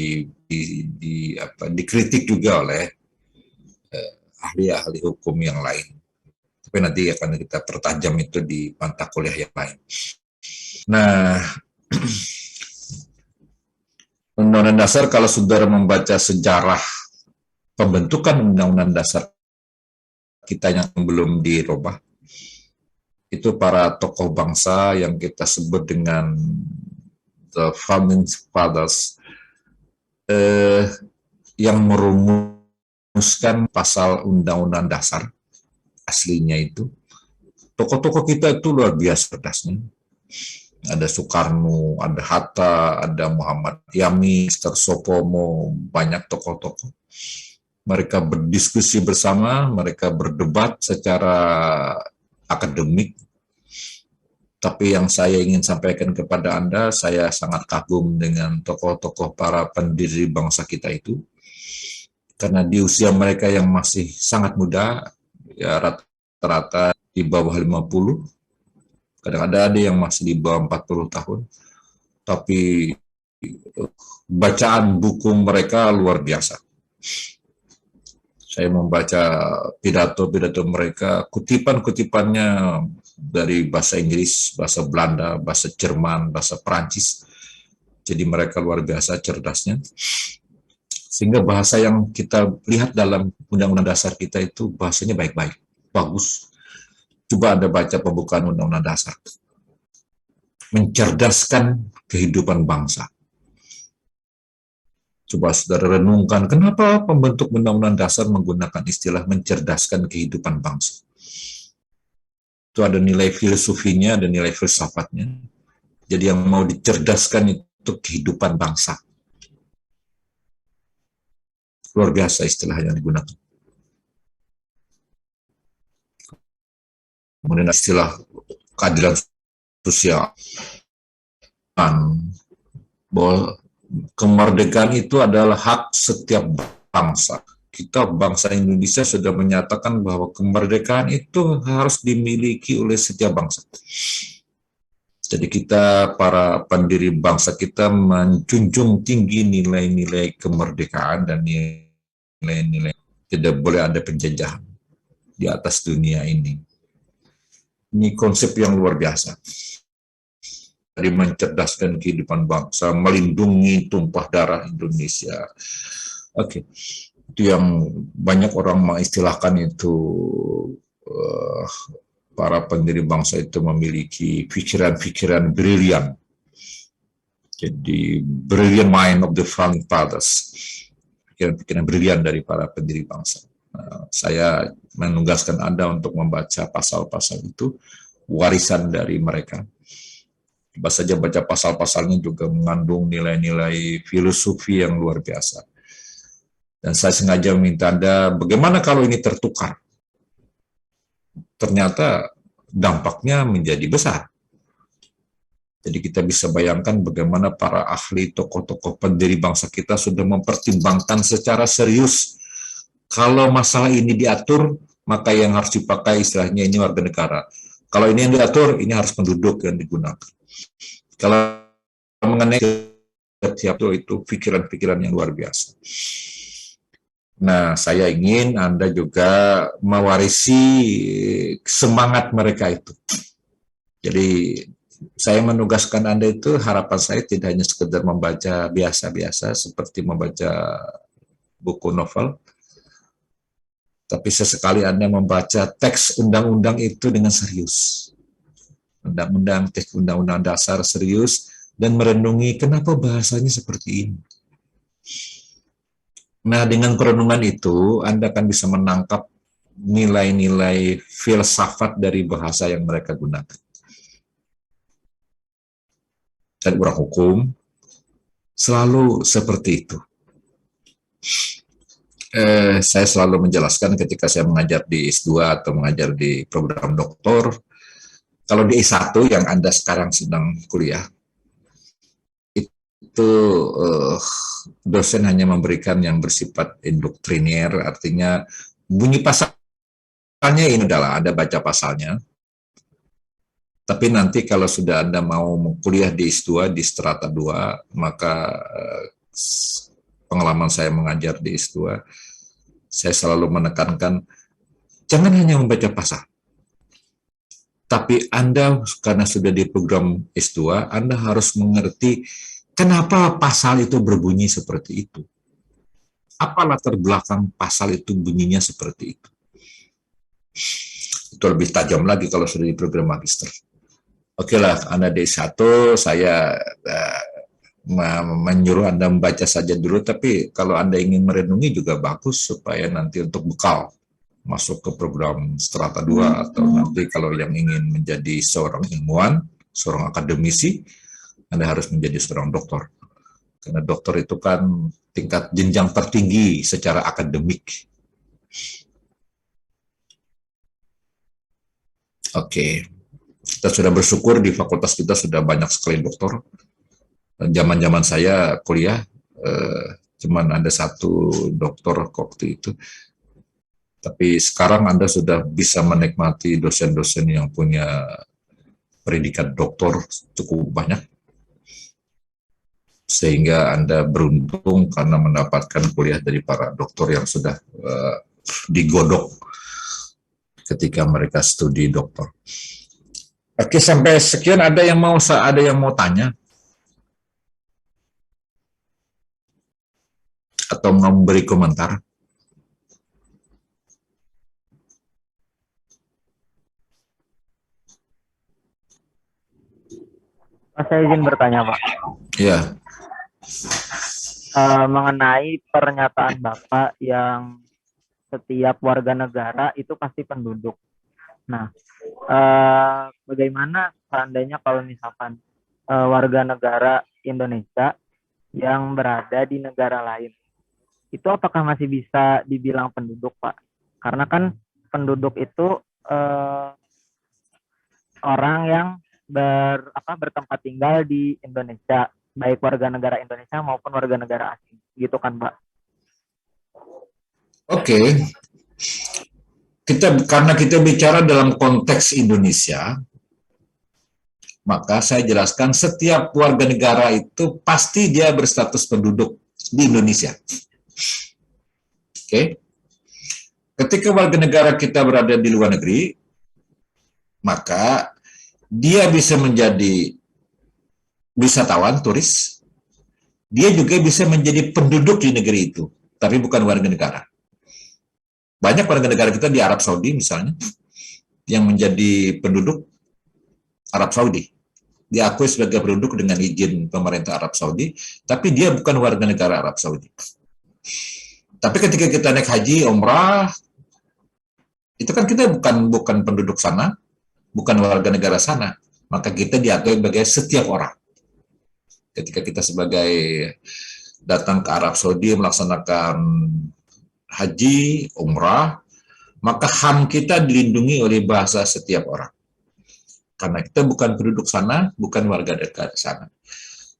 Speaker 1: dikritik juga oleh ahli-ahli hukum yang lain. Tapi nanti akan kita pertajam itu di mata kuliah yang lain. Nah, Undang-Undang Dasar, kalau saudara membaca sejarah pembentukan Undang-Undang Dasar kita yang belum dirubah, itu para tokoh bangsa yang kita sebut dengan the founding fathers yang merumuskan pasal Undang-Undang Dasar aslinya itu. Tokoh-tokoh kita itu luar biasa cerdasnya. Ada Soekarno, ada Hatta, ada Muhammad Yamin, Mr. Sopomo, banyak tokoh-tokoh. Mereka berdiskusi bersama, mereka berdebat secara akademik. Tapi yang saya ingin sampaikan kepada Anda, saya sangat kagum dengan tokoh-tokoh para pendiri bangsa kita itu. Karena di usia mereka yang masih sangat muda, ya rata-rata di bawah 50, kadang-kadang ada yang masih di bawah 40 tahun. Tapi bacaan buku mereka luar biasa. Saya membaca pidato-pidato mereka, kutipan-kutipannya dari bahasa Inggris, bahasa Belanda, bahasa Jerman, bahasa Perancis. Jadi mereka luar biasa cerdasnya. Sehingga bahasa yang kita lihat dalam Undang-Undang Dasar kita itu bahasanya baik-baik, bagus. Coba Anda baca pembukaan Undang-Undang Dasar. Mencerdaskan kehidupan bangsa. Coba saudara renungkan, kenapa pembentuk Undang-Undang Dasar menggunakan istilah mencerdaskan kehidupan bangsa? Itu ada nilai filosofinya, ada nilai filsafatnya. Jadi yang mau dicerdaskan itu kehidupan bangsa. Luar biasa istilah yang digunakan. Kemudian istilah keadilan sosial. Bahwa kemerdekaan itu adalah hak setiap bangsa. Kita bangsa Indonesia sudah menyatakan bahwa kemerdekaan itu harus dimiliki oleh setiap bangsa. Jadi kita, para pendiri bangsa kita, menjunjung tinggi nilai-nilai kemerdekaan dan nilai-nilai tidak boleh ada penjajahan di atas dunia ini. Ini konsep yang luar biasa. Dari mencerdaskan kehidupan bangsa, melindungi tumpah darah Indonesia. Oke. Itu yang banyak orang mengistilahkan itu para pendiri bangsa itu memiliki pikiran-pikiran brilian. Jadi brilliant mind of the founding fathers, pikiran-pikiran brilian dari para pendiri bangsa. Saya menugaskan Anda untuk membaca pasal-pasal itu, warisan dari mereka. Coba saja baca pasal-pasalnya juga mengandung nilai-nilai filosofi yang luar biasa. Dan saya sengaja meminta Anda, bagaimana kalau ini tertukar? Ternyata dampaknya menjadi besar. Jadi kita bisa bayangkan bagaimana para ahli, tokoh-tokoh pendiri bangsa kita sudah mempertimbangkan secara serius. Kalau masalah ini diatur, maka yang harus dipakai istilahnya ini warga negara. Kalau ini yang diatur, ini harus penduduk yang digunakan. Kalau mengenai setiap itu pikiran-pikiran yang luar biasa. Nah, saya ingin Anda juga mewarisi semangat mereka itu. Jadi, saya menugaskan Anda itu, harapan saya tidak hanya sekedar membaca biasa-biasa, seperti membaca buku novel, tapi sesekali Anda membaca teks undang-undang itu dengan serius. Undang-undang, teks undang-undang dasar serius, dan merenungi kenapa bahasanya seperti ini. Nah, dengan perenungan itu, Anda akan bisa menangkap nilai-nilai filsafat dari bahasa yang mereka gunakan. Dan orang hukum selalu seperti itu. Saya selalu menjelaskan ketika saya mengajar di S2 atau mengajar di program doktor, kalau di S1 yang Anda sekarang sedang kuliah, itu dosen hanya memberikan yang bersifat indoktriner, artinya bunyi pasalnya ini adalah Anda baca pasalnya. Tapi nanti kalau sudah Anda mau kuliah di S2, di strata 2, maka pengalaman saya mengajar di S2, saya selalu menekankan, jangan hanya membaca pasal. Tapi Anda, karena sudah di program S2, Anda harus mengerti kenapa pasal itu berbunyi seperti itu. Apa latar belakang pasal itu bunyinya seperti itu. Itu lebih tajam lagi kalau sudah di program magister. Oke lah, Anda D1, saya menyuruh Anda membaca saja dulu, tapi kalau Anda ingin merenungi juga bagus, supaya nanti untuk bekal masuk ke program strata 2, atau nanti kalau yang ingin menjadi seorang ilmuwan, seorang akademisi, Anda harus menjadi seorang doktor. Karena doktor itu kan tingkat jenjang tertinggi secara akademik. Oke. Kita sudah bersyukur di fakultas kita sudah banyak sekali doktor. Zaman-zaman saya kuliah, cuman ada satu doktor waktu itu. Tapi sekarang Anda sudah bisa menikmati dosen-dosen yang punya predikat doktor cukup banyak. Sehingga Anda beruntung karena mendapatkan kuliah dari para doktor yang sudah digodok ketika mereka studi doktor. Oke, sampai sekian ada yang mau tanya atau memberi komentar?
Speaker 4: Saya izin bertanya, Pak.
Speaker 1: Ya.
Speaker 4: Mengenai pernyataan Bapak yang setiap warga negara itu pasti penduduk. Nah, bagaimana seandainya kalau misalkan warga negara Indonesia yang berada di negara lain, itu apakah masih bisa dibilang penduduk, Pak? Karena kan penduduk itu orang yang bertempat tinggal di Indonesia, baik warga negara Indonesia maupun warga negara asing, gitu kan, Pak?
Speaker 1: Oke. Karena kita bicara dalam konteks Indonesia, maka saya jelaskan setiap warga negara itu pasti dia berstatus penduduk di Indonesia. Oke. Ketika warga negara kita berada di luar negeri, maka dia bisa menjadi wisatawan, turis. Dia juga bisa menjadi penduduk di negeri itu. tapi bukan warga negara. Banyak warga negara kita di Arab Saudi misalnya, yang menjadi penduduk Arab Saudi. Diakui sebagai penduduk dengan izin pemerintah Arab Saudi, tapi dia bukan warga negara Arab Saudi. Tapi ketika kita naik haji, umrah, itu kan kita bukan penduduk sana, bukan warga negara sana, maka kita diakui sebagai setiap orang. Ketika kita sebagai datang ke Arab Saudi melaksanakan haji, umrah, maka HAM kita dilindungi oleh bahasa setiap orang. Karena kita bukan penduduk sana, bukan warga negara sana.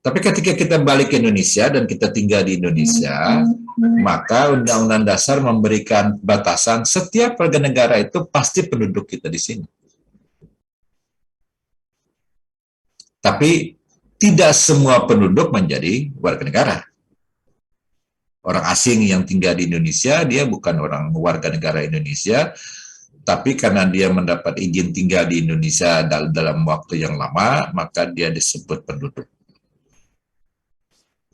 Speaker 1: Tapi ketika kita balik ke Indonesia dan kita tinggal di Indonesia, maka Undang-Undang Dasar memberikan batasan setiap warga negara itu pasti penduduk kita di sini. Tapi tidak semua penduduk menjadi warga negara. Orang asing yang tinggal di Indonesia, dia bukan orang warga negara Indonesia, tapi karena dia mendapat izin tinggal di Indonesia dalam waktu yang lama, maka dia disebut penduduk.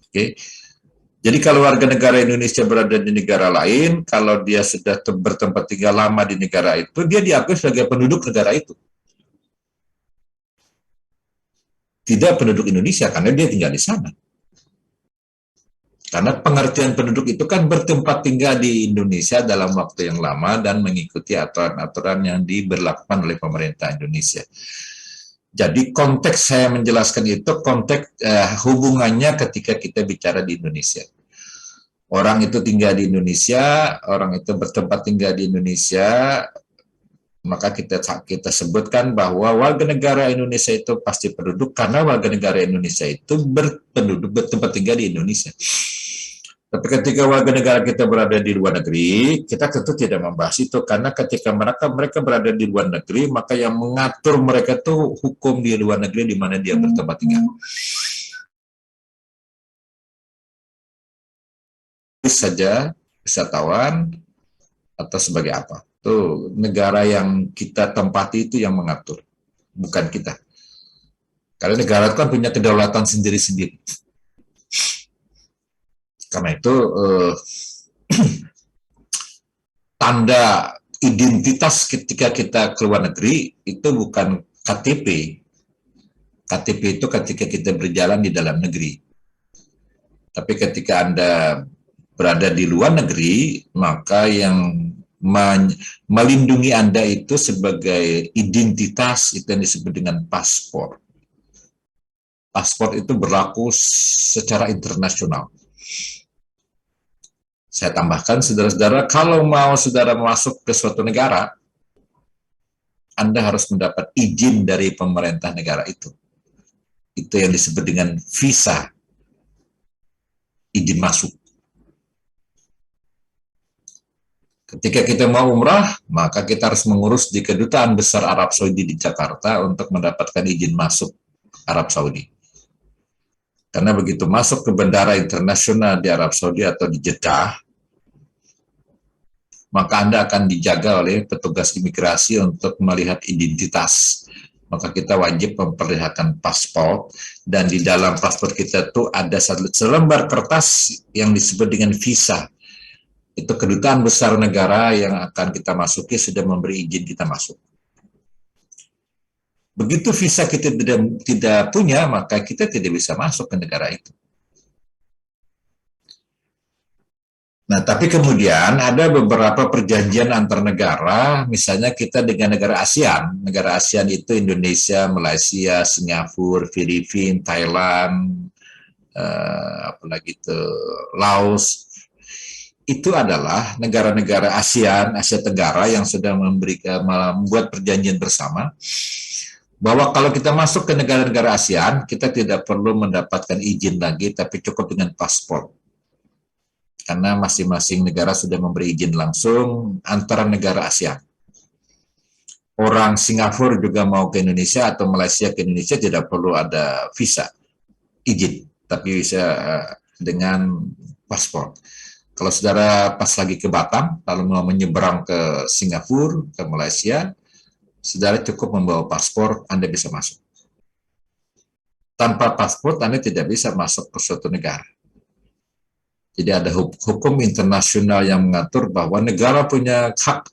Speaker 1: Oke. Jadi kalau warga negara Indonesia berada di negara lain, kalau dia sudah bertempat tinggal lama di negara itu, dia diakui sebagai penduduk negara itu. Tidak penduduk Indonesia, karena dia tinggal di sana. Karena pengertian penduduk itu kan bertempat tinggal di Indonesia dalam waktu yang lama dan mengikuti aturan-aturan yang diberlakukan oleh pemerintah Indonesia. Jadi konteks saya menjelaskan itu konteks hubungannya ketika kita bicara di Indonesia. Orang itu tinggal di Indonesia, orang itu bertempat tinggal di Indonesia, maka kita sebutkan bahwa warga negara Indonesia itu pasti penduduk karena warga negara Indonesia itu bertempat tinggal di Indonesia. Tapi ketika warga negara kita berada di luar negeri, kita tentu tidak membahas itu karena ketika mereka berada di luar negeri, maka yang mengatur mereka itu hukum di luar negeri di mana dia bertempat tinggal. Saja wisatawan atau sebagai apa? Tuh negara yang kita tempati itu yang mengatur, bukan kita. Karena negara itu kan punya kedaulatan sendiri-sendiri. Karena itu tanda identitas ketika kita ke luar negeri itu bukan KTP. KTP itu ketika kita berjalan di dalam negeri. Tapi ketika Anda berada di luar negeri, maka yang melindungi Anda itu sebagai identitas itu yang disebut dengan paspor. Paspor itu berlaku secara internasional. Saya tambahkan, saudara-saudara, kalau mau saudara masuk ke suatu negara, Anda harus mendapat izin dari pemerintah negara itu. Itu yang disebut dengan visa, izin masuk. Ketika kita mau umrah, maka kita harus mengurus di Kedutaan Besar Arab Saudi di Jakarta untuk mendapatkan izin masuk Arab Saudi. Karena begitu masuk ke bandara internasional di Arab Saudi atau di Jeddah, maka Anda akan dijaga oleh petugas imigrasi untuk melihat identitas. Maka kita wajib memperlihatkan paspor, dan di dalam paspor kita tuh ada selembar kertas yang disebut dengan visa. Itu kedutaan besar negara yang akan kita masuki sudah memberi izin kita masuk. Begitu visa kita tidak punya, maka kita tidak bisa masuk ke negara itu. Nah, tapi kemudian ada beberapa perjanjian antar negara, misalnya kita dengan negara ASEAN. Negara ASEAN itu Indonesia, Malaysia, Singapura, Filipina, Thailand, apalagi itu Laos. Itu adalah negara-negara ASEAN, Asia Tenggara yang sudah membuat perjanjian bersama bahwa kalau kita masuk ke negara-negara ASEAN, kita tidak perlu mendapatkan izin lagi, tapi cukup dengan paspor. Karena masing-masing negara sudah memberi izin langsung antara negara ASEAN. Orang Singapura juga mau ke Indonesia atau Malaysia ke Indonesia tidak perlu ada visa, izin, tapi bisa dengan paspor. Kalau saudara pas lagi ke Batam, lalu mau menyeberang ke Singapura, ke Malaysia, saudara cukup membawa paspor, Anda bisa masuk. Tanpa paspor, Anda tidak bisa masuk ke suatu negara. Jadi ada hukum internasional yang mengatur bahwa negara punya hak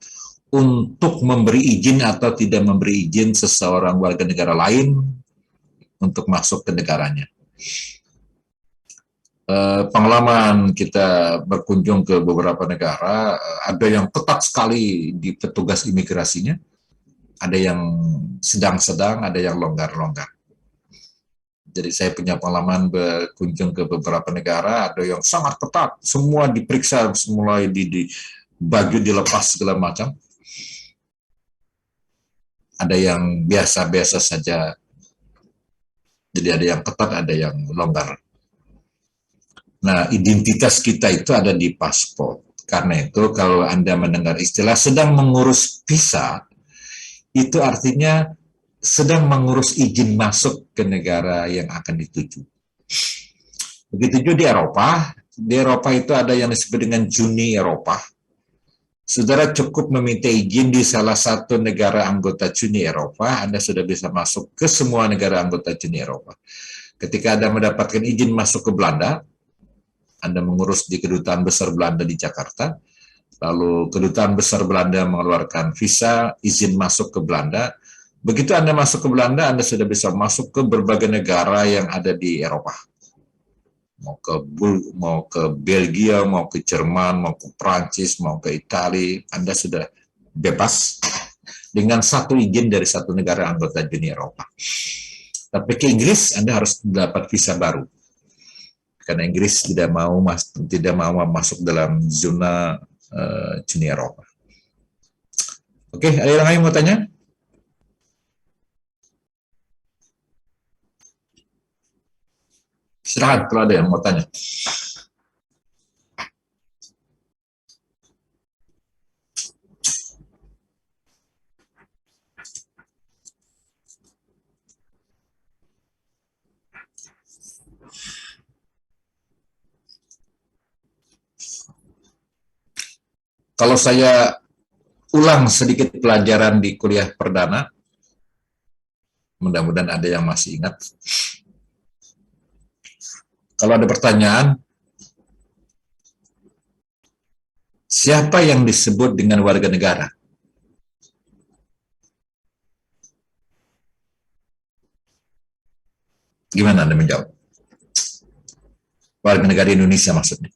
Speaker 1: untuk memberi izin atau tidak memberi izin seseorang warga negara lain untuk masuk ke negaranya. Pengalaman kita berkunjung ke beberapa negara, ada yang ketat sekali di petugas imigrasinya, ada yang sedang-sedang, ada yang longgar-longgar. Jadi saya punya pengalaman berkunjung ke beberapa negara, ada yang sangat ketat, semua diperiksa, mulai di baju dilepas segala macam. Ada yang biasa-biasa saja. Jadi ada yang ketat, ada yang longgar. Nah, identitas kita itu ada di paspor. Karena itu kalau Anda mendengar istilah sedang mengurus visa, itu artinya sedang mengurus izin masuk ke negara yang akan dituju. Begitu juga di Eropa. Di Eropa itu ada yang disebut dengan Uni Eropa. Saudara cukup meminta izin di salah satu negara anggota Uni Eropa, Anda sudah bisa masuk ke semua negara anggota Uni Eropa. Ketika Anda mendapatkan izin masuk ke Belanda, Anda mengurus di Kedutaan Besar Belanda di Jakarta, lalu Kedutaan Besar Belanda mengeluarkan visa, izin masuk ke Belanda. Begitu Anda masuk ke Belanda, Anda sudah bisa masuk ke berbagai negara yang ada di Eropa. Mau ke Belgia, mau ke Jerman, mau ke Prancis, mau ke Italia, Anda sudah bebas dengan satu izin dari satu negara anggota Uni Eropa. Tapi ke Inggris, Anda harus dapat visa baru. Karena Inggris tidak mau masuk dalam zona Uni Eropa. Oke, ada yang lain mau tanya? Silahkan kalau ada yang mau tanya. Kalau saya ulang sedikit pelajaran di kuliah perdana, mudah-mudahan ada yang masih ingat. Kalau ada pertanyaan, siapa yang disebut dengan warga negara? Gimana Anda menjawab? Warga negara Indonesia maksudnya.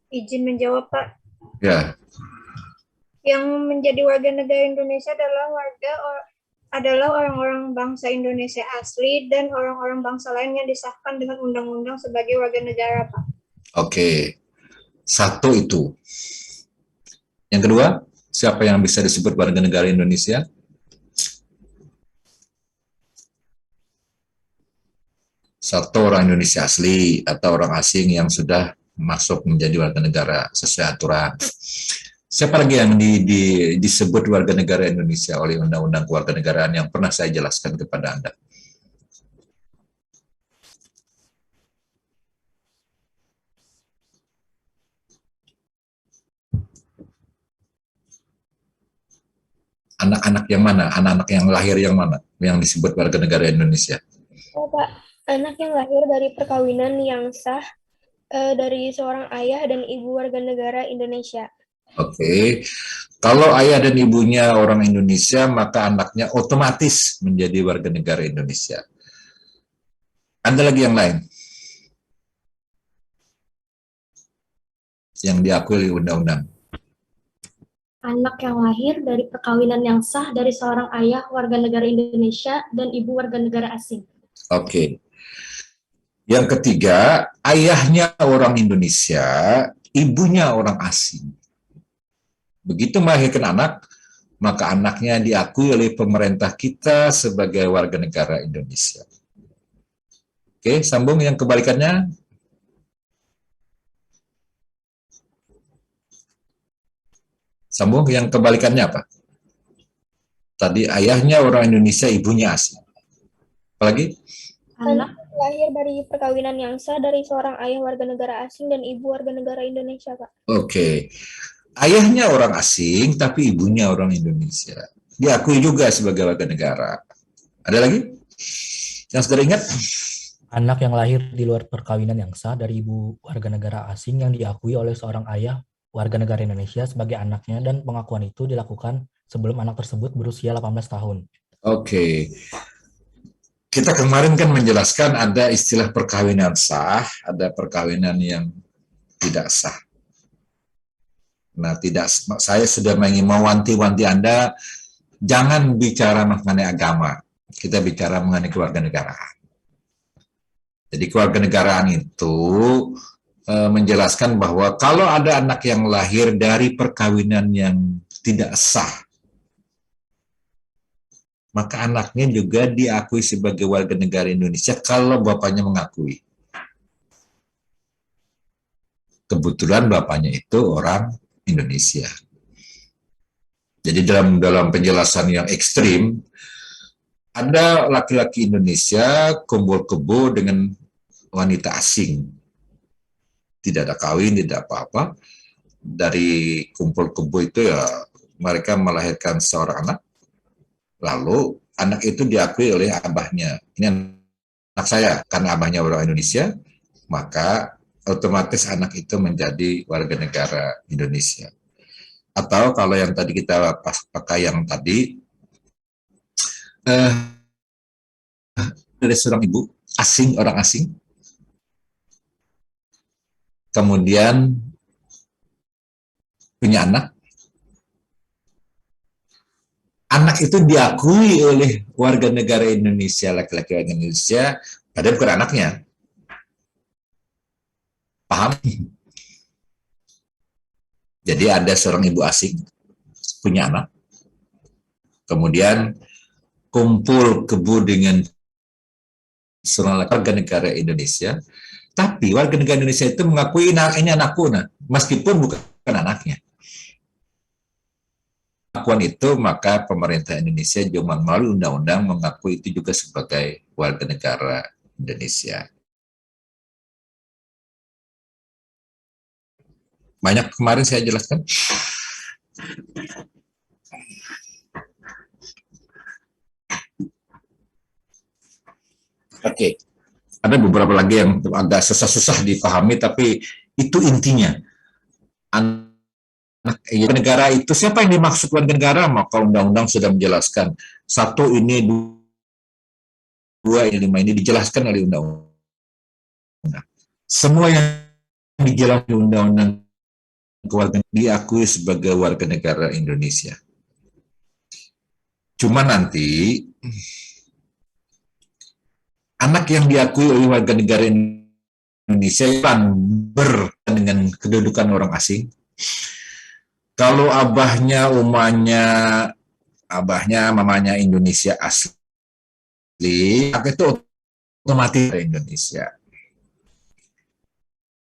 Speaker 3: Izin menjawab, Pak.
Speaker 1: Ya.
Speaker 3: Yang menjadi warga negara Indonesia adalah orang-orang bangsa Indonesia asli dan orang-orang bangsa lain yang disahkan dengan undang-undang sebagai warga negara, Pak.
Speaker 1: Oke. Satu itu. Yang kedua, siapa yang bisa disebut warga negara Indonesia? Satu orang Indonesia asli atau orang asing yang sudah masuk menjadi warga negara sesuai aturan. Siapa lagi yang disebut warga negara Indonesia oleh Undang-Undang Kewarganegaraan yang pernah saya jelaskan kepada Anda? Anak-anak yang mana? Anak-anak yang lahir yang mana? Yang disebut warga negara Indonesia?
Speaker 2: Oh, Pak, anak yang lahir dari perkawinan yang sah dari seorang ayah dan ibu warga negara Indonesia.
Speaker 1: Oke, kalau ayah dan ibunya orang Indonesia, maka anaknya otomatis menjadi warga negara Indonesia. Ada lagi yang lain? Yang diakui oleh undang-undang.
Speaker 13: Anak yang lahir dari perkawinan yang sah dari seorang ayah warga negara Indonesia dan ibu warga negara asing.
Speaker 1: Oke. Yang ketiga, ayahnya orang Indonesia, ibunya orang asing. Begitu melahirkan anak, maka anaknya diakui oleh pemerintah kita sebagai warga negara Indonesia. Oke, sambung yang kebalikannya. Sambung yang kebalikannya apa? Tadi ayahnya orang Indonesia, ibunya asing. Apalagi?
Speaker 2: Anak lahir dari perkawinan yang sah dari seorang ayah warga negara asing dan ibu warga negara Indonesia, Pak.
Speaker 1: Oke. Ayahnya orang asing, tapi ibunya orang Indonesia. Diakui juga sebagai warga negara. Ada lagi? Yang sudah ingat?
Speaker 8: Anak yang lahir di luar perkawinan yang sah dari ibu warga negara asing yang diakui oleh seorang ayah warga negara Indonesia sebagai anaknya, dan pengakuan itu dilakukan sebelum anak tersebut berusia 18 tahun.
Speaker 1: Oke. Kita kemarin kan menjelaskan ada istilah perkawinan sah, ada perkawinan yang tidak sah. Nah, saya sudah mewanti-wanti Anda, jangan bicara mengenai agama, kita bicara mengenai kewarganegaraan. Jadi kewarganegaraan itu menjelaskan bahwa kalau ada anak yang lahir dari perkawinan yang tidak sah, maka anaknya juga diakui sebagai warga negara Indonesia kalau bapaknya mengakui. Kebetulan bapaknya itu orang Indonesia. Jadi dalam penjelasan yang ekstrim, ada laki-laki Indonesia kumpul kebo dengan wanita asing. Tidak ada kawin, tidak apa-apa. Dari kumpul kebo itu ya mereka melahirkan seorang anak. Lalu anak itu diakui oleh abahnya. Ini anak saya, karena abahnya orang Indonesia, maka otomatis anak itu menjadi warga negara Indonesia. Atau kalau yang tadi kita pakai yang tadi, dari seorang ibu asing, orang asing, kemudian punya anak, anak itu diakui oleh warga negara Indonesia, laki-laki warga Indonesia, padahal bukan anaknya. Paham? Jadi ada seorang ibu asing punya anak, kemudian kumpul kebo dengan seorang warga negara Indonesia, tapi warga negara Indonesia itu mengakui ini anakku, meskipun bukan anaknya. Pengakuan itu, maka pemerintah Indonesia juga melalui undang-undang mengakui itu juga sebagai warga negara Indonesia. Banyak kemarin saya jelaskan. Oke. Ada beberapa lagi yang agak susah-susah dipahami, tapi itu intinya. Negara itu siapa yang dimaksud warga negara? Maka undang-undang sudah menjelaskan. 1 ini, 2 ini, 5 ini dijelaskan oleh undang-undang. Semua yang dijelaskan undang-undang kewarganegaraan diakui sebagai warga negara Indonesia. Cuma nanti anak yang diakui oleh warga negara Indonesia akan dengan kedudukan orang asing. Kalau abahnya, mamanya Indonesia asli, itu otomatis Indonesia.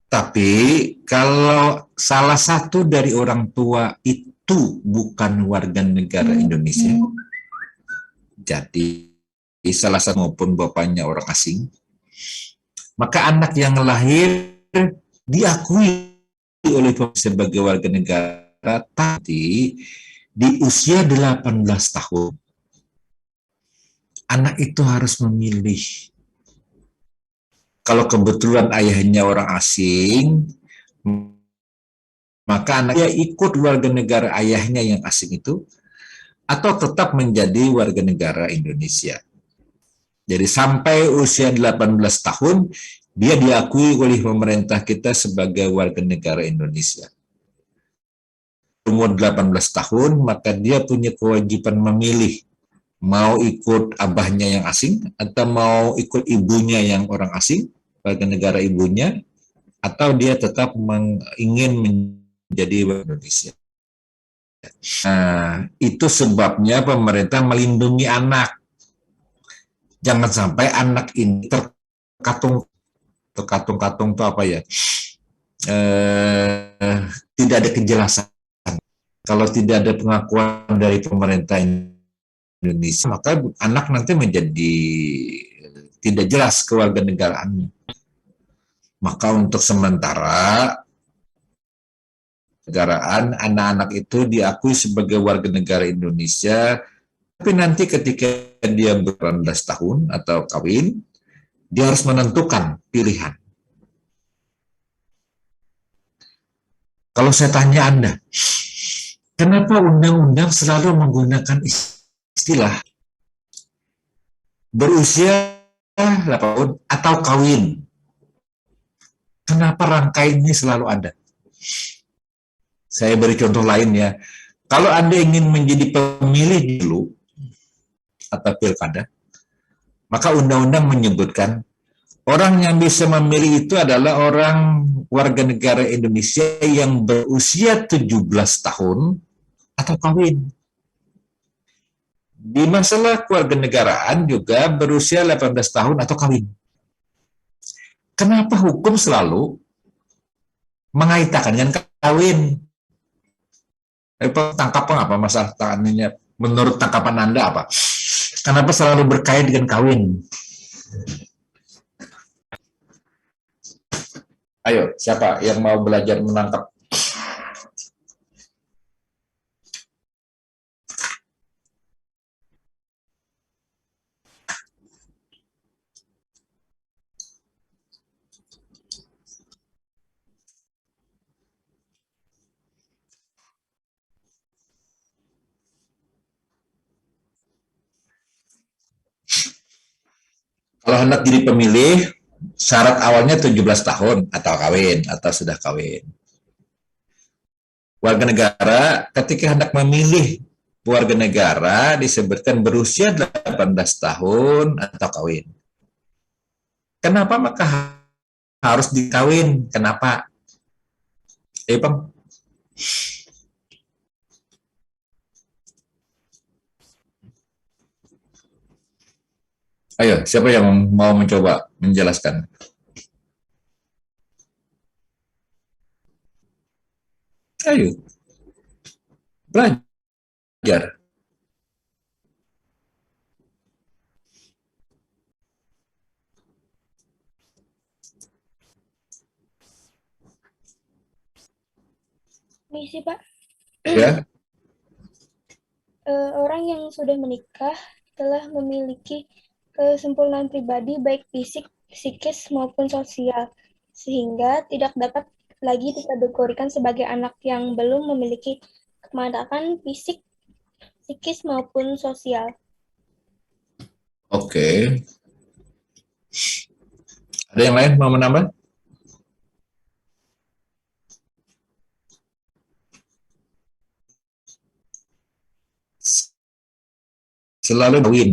Speaker 1: Tapi kalau salah satu dari orang tua itu bukan warga negara Indonesia, jadi salah satu maupun bapaknya orang asing, maka anak yang lahir diakui oleh sebagai warga negara, tapi di usia 18 tahun, anak itu harus memilih. Kalau kebetulan ayahnya orang asing, maka anaknya ikut warga negara ayahnya yang asing itu, atau tetap menjadi warga negara Indonesia. Jadi sampai usia 18 tahun, dia diakui oleh pemerintah kita sebagai warga negara Indonesia. Umur 18 tahun, maka dia punya kewajiban memilih mau ikut abahnya yang asing atau mau ikut ibunya yang orang asing, warga negara ibunya, atau dia tetap ingin menjadi warga Indonesia. Nah, itu sebabnya pemerintah melindungi anak. Jangan sampai anak ini terkatung-katung itu apa ya? Tidak ada kejelasan. Kalau tidak ada pengakuan dari pemerintah Indonesia, maka anak nanti menjadi tidak jelas kewarganegaraannya. Maka untuk sementara negaraan anak-anak itu diakui sebagai warga negara Indonesia Tapi nanti ketika dia ber-18 tahun atau kawin, dia harus menentukan pilihan. Kalau saya tanya Anda, kenapa undang-undang selalu menggunakan istilah berusia 8 tahun atau kawin? Kenapa rangkaian ini selalu ada? Saya beri contoh lain ya. Kalau Anda ingin menjadi pemilih dulu atau pilkada, maka undang-undang menyebutkan orang yang bisa memilih itu adalah orang warga negara Indonesia yang berusia 17 tahun atau kawin. Di masalah kewarganegaraan juga berusia 18 tahun atau kawin. Kenapa hukum selalu mengaitkan dengan kawin? Tangkapan apa masalah tangannya? Menurut tangkapan Anda apa? Kenapa selalu berkait dengan kawin? Ayo, siapa yang mau belajar menangkap? Kalau hendak jadi pemilih, syarat awalnya 17 tahun atau kawin atau sudah kawin. Warga negara ketika hendak memilih warga negara disebutkan berusia 18 tahun atau kawin. Kenapa maka harus dikawin? Kenapa? Bang. Ayo, siapa yang mau mencoba menjelaskan? Ayo, belajar.
Speaker 2: Misi, Pak.
Speaker 1: Ya.
Speaker 2: Orang yang sudah menikah telah memiliki kesempurnaan pribadi baik fisik, psikis maupun sosial, sehingga tidak dapat lagi dikategorikan sebagai anak yang belum memiliki kematangan fisik, psikis maupun sosial.
Speaker 1: Oke. Ada yang lain mau menambah? Selalu kawin.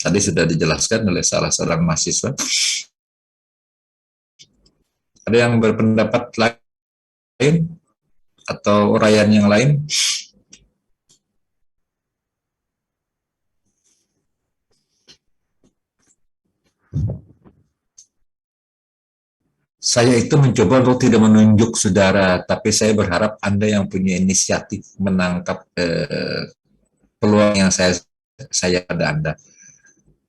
Speaker 1: Tadi sudah dijelaskan oleh salah seorang mahasiswa. Ada yang berpendapat lain atau uraian yang lain? Saya itu mencoba untuk tidak menunjuk saudara, tapi saya berharap Anda yang punya inisiatif menangkap peluang yang saya pada Anda.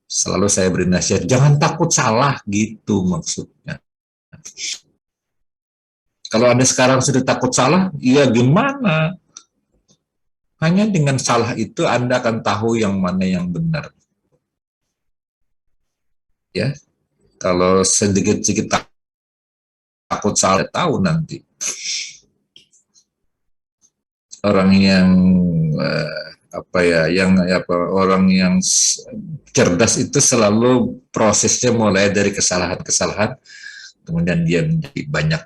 Speaker 1: Selalu saya beri nasihat, jangan takut salah gitu maksudnya. Kalau Anda sekarang sudah takut salah, ya gimana? Hanya dengan salah itu Anda akan tahu yang mana yang benar. Ya, kalau sedikit-sedikit takut salah, tahu nanti. Orang yang orang yang cerdas itu selalu prosesnya mulai dari kesalahan-kesalahan, kemudian dia menjadi banyak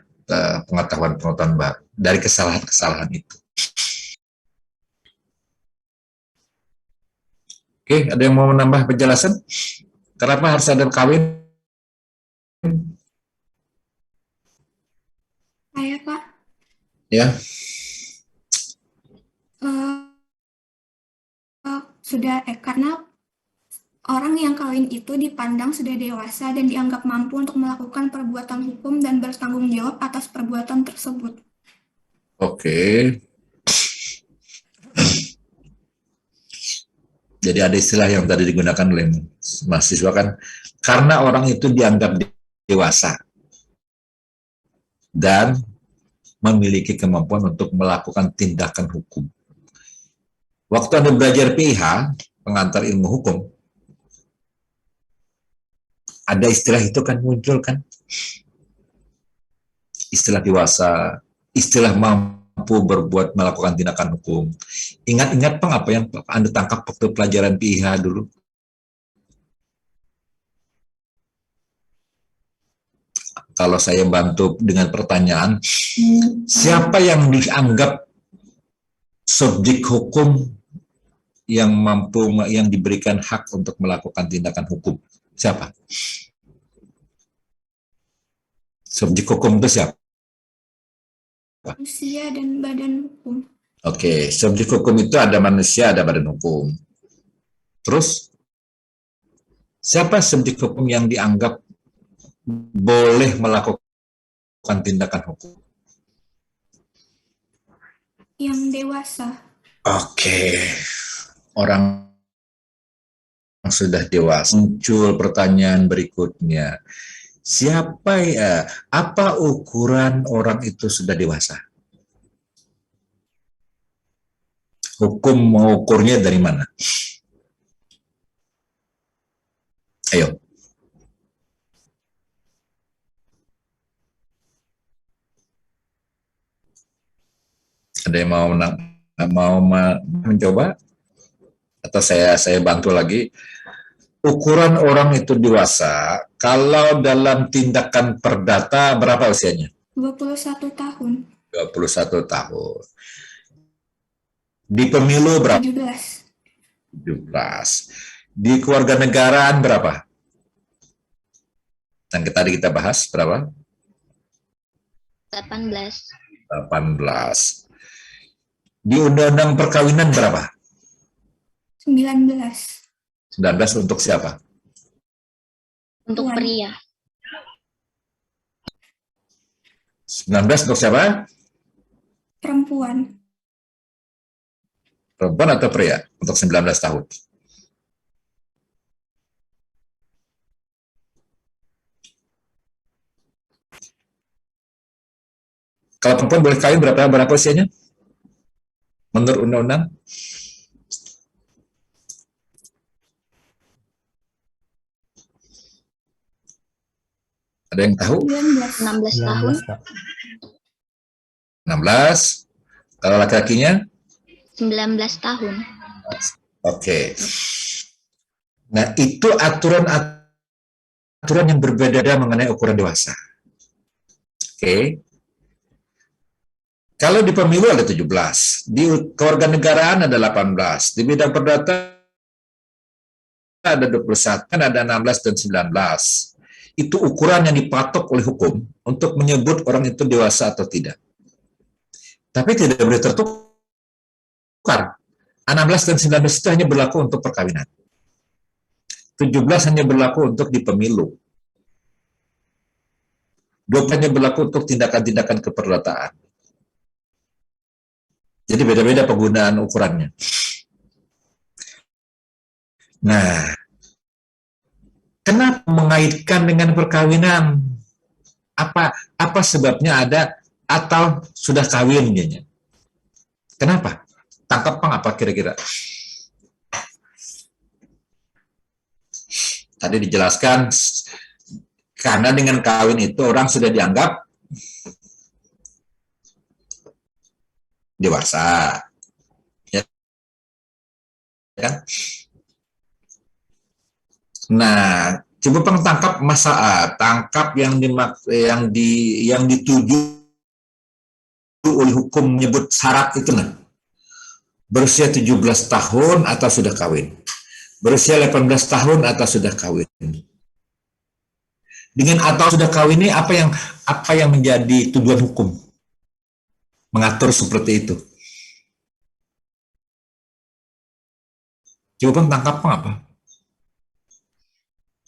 Speaker 1: pengetahuan-pengetahuan baru dari kesalahan-kesalahan itu. Oke, ada yang mau menambah penjelasan? Kenapa harus ada kawin?
Speaker 5: Saya, Pak.
Speaker 1: Ya.
Speaker 5: Karena orang yang kawin itu dipandang sudah dewasa dan dianggap mampu untuk melakukan perbuatan hukum dan bertanggung jawab atas perbuatan tersebut.
Speaker 1: Oke. Jadi ada istilah yang tadi digunakan oleh mahasiswa kan, karena orang itu dianggap dewasa dan memiliki kemampuan untuk melakukan tindakan hukum. Waktu Anda belajar PIH, pengantar ilmu hukum, ada istilah itu kan muncul kan? Istilah dewasa, istilah mampu melakukan tindakan hukum. Ingat-ingat Bang apa yang Anda tangkap waktu pelajaran PIH dulu? Kalau saya bantu dengan pertanyaan, siapa yang dianggap subjek hukum yang yang diberikan hak untuk melakukan tindakan hukum? Siapa? Subjek hukum itu siapa?
Speaker 5: Manusia dan badan hukum.
Speaker 1: Oke, subjek hukum itu ada manusia, ada badan hukum. Terus, siapa subjek hukum yang dianggap boleh melakukan tindakan hukum?
Speaker 5: Yang dewasa.
Speaker 1: Oke, orang yang sudah dewasa. Muncul pertanyaan berikutnya. Apa ukuran orang itu sudah dewasa? Hukum mengukurnya dari mana? Ayo. Ada yang mau mencoba? Atau saya bantu lagi? Ukuran orang itu dewasa, kalau dalam tindakan perdata berapa usianya?
Speaker 5: 21 tahun.
Speaker 1: 21 tahun. Di pemilu berapa?
Speaker 5: 17.
Speaker 1: 17. Di kewarganegaraan berapa? Yang tadi kita bahas berapa?
Speaker 12: 18.
Speaker 1: 18. Di undang-undang perkawinan berapa?
Speaker 5: 19.
Speaker 1: 19 untuk siapa?
Speaker 12: Untuk pria.
Speaker 1: 19 untuk siapa?
Speaker 5: Perempuan.
Speaker 1: Perempuan atau pria? Untuk 19 tahun. Kalau perempuan boleh kawin berapa usianya? Menurut undang-undang? Ada yang tahu?
Speaker 12: 16 tahun.
Speaker 1: 16. Kalau laki-lakinya?
Speaker 12: 19 tahun.
Speaker 1: Oke. Nah, itu aturan yang berbeda mengenai ukuran dewasa. Oke. Kalau di pemilu ada 17, di kewarganegaraan ada 18, di bidang perdata ada 21, kan ada 16 dan 19. Itu ukuran yang dipatok oleh hukum untuk menyebut orang itu dewasa atau tidak. Tapi tidak boleh tertukar. 16 dan 19 itu hanya berlaku untuk perkawinan. 17 hanya berlaku untuk di pemilu. 20 hanya berlaku untuk tindakan-tindakan keperdataan. Jadi beda-beda penggunaan ukurannya. Nah, kenapa mengaitkan dengan perkawinan? Apa sebabnya ada atau sudah kawin dianya? Kenapa? Tangkap Bang apa kira-kira? Tadi dijelaskan karena dengan kawin itu orang sudah dianggap dewasa, ya kan? Nah, coba Bang tangkap tangkap yang dituju oleh hukum menyebut syarat itu nah. Berusia 17 tahun atau sudah kawin. Berusia 18 tahun atau sudah kawin. Dengan atau sudah kawin ini apa yang menjadi tujuan hukum? Mengatur seperti itu. Coba Bang tangkap apa?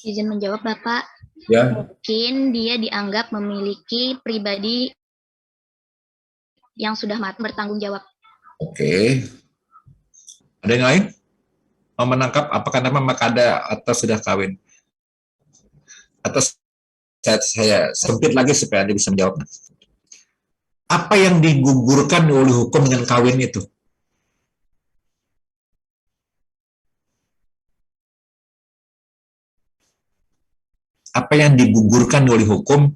Speaker 12: Izin menjawab Bapak.
Speaker 1: Ya.
Speaker 12: Mungkin dia dianggap memiliki pribadi yang sudah matang bertanggung jawab.
Speaker 1: Oke. Ada yang lain? Mau menangkap apakah nama makada atau sudah kawin? Atau saya sempit lagi supaya Anda bisa menjawab. Apa yang digugurkan oleh hukum dengan kawin itu? Apa yang digugurkan oleh hukum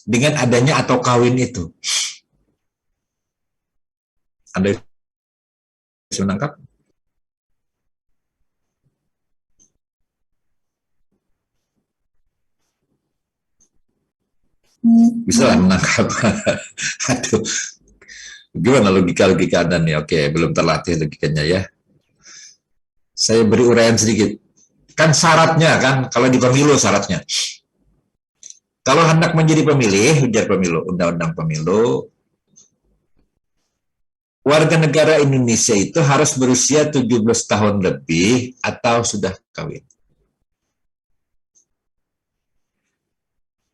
Speaker 1: dengan adanya atau kawin itu? Anda bisa menangkap? Bisa lah menangkap. Aduh, gimana logika Anda nih? Oke, belum terlatih logikanya ya. Saya beri uraian sedikit. Kan syaratnya kan, kalau di pemilu syaratnya. Kalau hendak menjadi pemilih, ujar pemilu, undang-undang pemilu, warga negara Indonesia itu harus berusia 17 tahun lebih atau sudah kawin.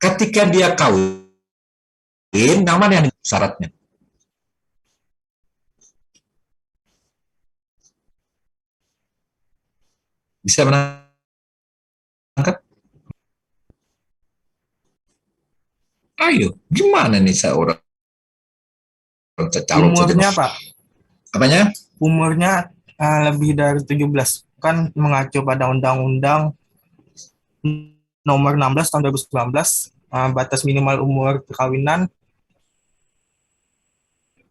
Speaker 1: Ketika dia kawin, yang mana yang syaratnya? Bisa menangkap? Ayo, gimana nih saya orang calon
Speaker 14: Umurnya,
Speaker 1: saja.
Speaker 14: Pak.
Speaker 1: Apanya?
Speaker 14: Umurnya lebih dari 17. Kan mengacu pada Undang-Undang Nomor 16 Tahun 2019, batas minimal umur perkawinan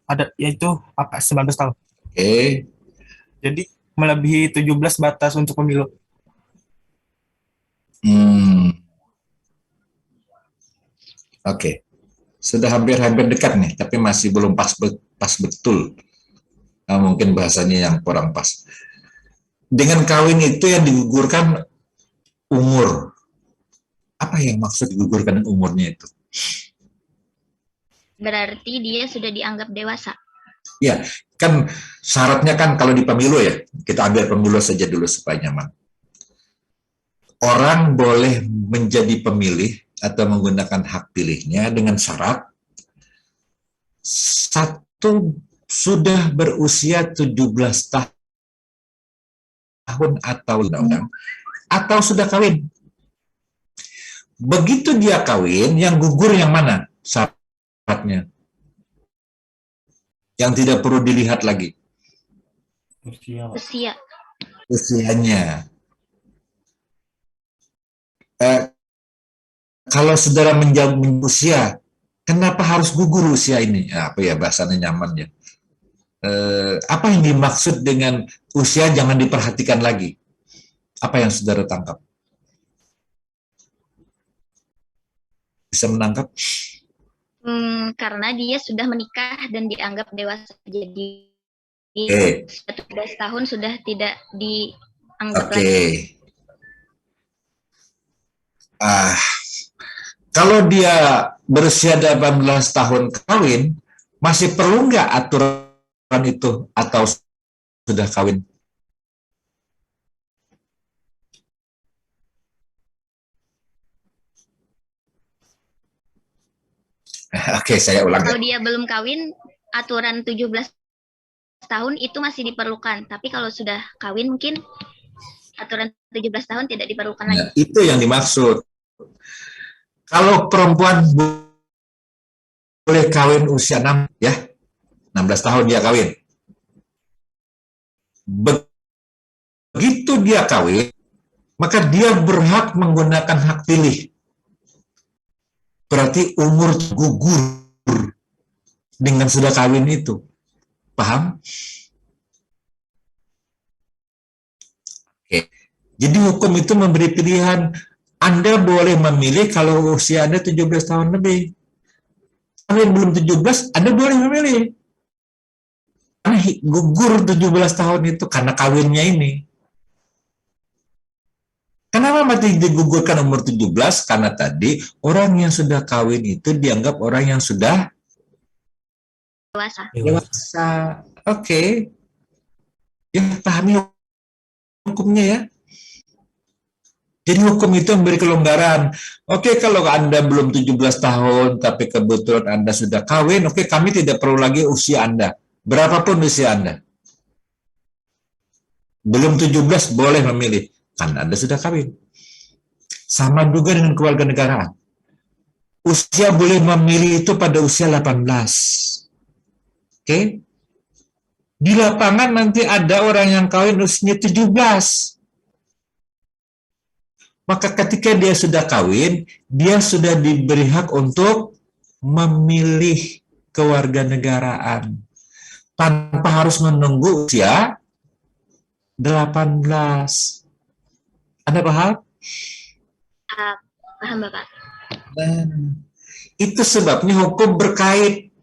Speaker 14: ada yaitu 19 tahun.
Speaker 1: Oke.
Speaker 14: Jadi melebihi 17 batas untuk pemilu.
Speaker 1: Oke. Sudah hampir-hampir dekat nih, tapi masih belum pas betul. Nah, mungkin bahasanya yang kurang pas. Dengan kawin itu yang digugurkan umur. Apa yang maksud digugurkan umurnya itu?
Speaker 12: Berarti dia sudah dianggap dewasa.
Speaker 1: Ya, kan syaratnya kan kalau di pemilu ya, kita ambil pemilu saja dulu supaya nyaman. Orang boleh menjadi pemilih atau menggunakan hak pilihnya dengan syarat satu sudah berusia 17 tahun atau undang-undang atau sudah kawin. Begitu dia kawin, yang gugur yang mana syaratnya? Yang tidak perlu dilihat lagi.
Speaker 12: Usia.
Speaker 1: Usianya. Kalau saudara menjawab usia, kenapa harus gugur usia ini? Apa ya bahasanya nyaman ya? Apa yang dimaksud dengan usia jangan diperhatikan lagi? Apa yang saudara tangkap? Bisa menangkap?
Speaker 12: Karena dia sudah menikah dan dianggap dewasa. Jadi 17 tahun sudah tidak dianggap lagi.
Speaker 1: Kalau dia berusia 18 tahun kawin, masih perlu nggak aturan itu atau sudah kawin? Oke, saya ulang.
Speaker 12: Kalau dia belum kawin, aturan 17 tahun itu masih diperlukan. Tapi kalau sudah kawin mungkin aturan 17 tahun tidak diperlukan lagi.
Speaker 1: Nah, itu yang dimaksud. Kalau perempuan boleh kawin usia 6 ya, 16 tahun dia kawin. Begitu dia kawin, maka dia berhak menggunakan hak pilih. Berarti umur gugur dengan sudah kawin itu. Paham? Oke. Jadi hukum itu memberi pilihan. Anda boleh memilih kalau usia Anda 17 tahun lebih. Kalau yang belum 17, Anda boleh memilih. Karena gugur 17 tahun itu karena kawinnya ini. Kenapa masih digugurkan umur 17? Karena tadi orang yang sudah kawin itu dianggap orang yang sudah dewasa. Oke. Ya, pahami hukumnya ya. Jadi hukum itu memberi kelonggaran. Oke, kalau Anda belum 17 tahun, tapi kebetulan Anda sudah kawin, oke, kami tidak perlu lagi usia Anda. Berapapun usia Anda. Belum 17, boleh memilih. Karena Anda sudah kawin. Sama juga dengan kewarganegaraan. Usia boleh memilih itu pada usia 18. Oke. Di lapangan nanti ada orang yang kawin usianya 17. Maka ketika dia sudah kawin, dia sudah diberi hak untuk memilih kewarganegaraan tanpa harus menunggu usia 18. Anda paham?
Speaker 12: Paham, Bapak.
Speaker 1: Itu sebabnya hukum berkait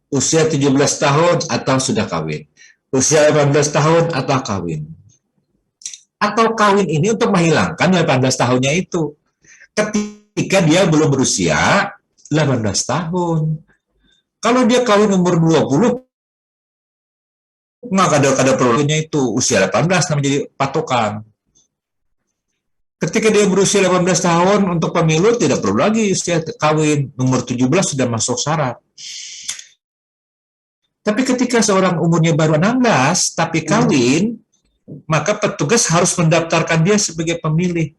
Speaker 1: usia 17 tahun atau sudah kawin, usia 18 tahun atau kawin. Atau kawin ini untuk menghilangkan 18 tahunnya itu. Ketika dia belum berusia 18 tahun. Kalau dia kawin umur 20, maka ada perlunya itu usia 18 menjadi patokan. Ketika dia berusia 18 tahun untuk pemilu, tidak perlu lagi usia kawin. Umur 17 sudah masuk syarat. Tapi ketika seorang umurnya baru 16, tapi kawin, maka petugas harus mendaftarkan dia sebagai pemilih.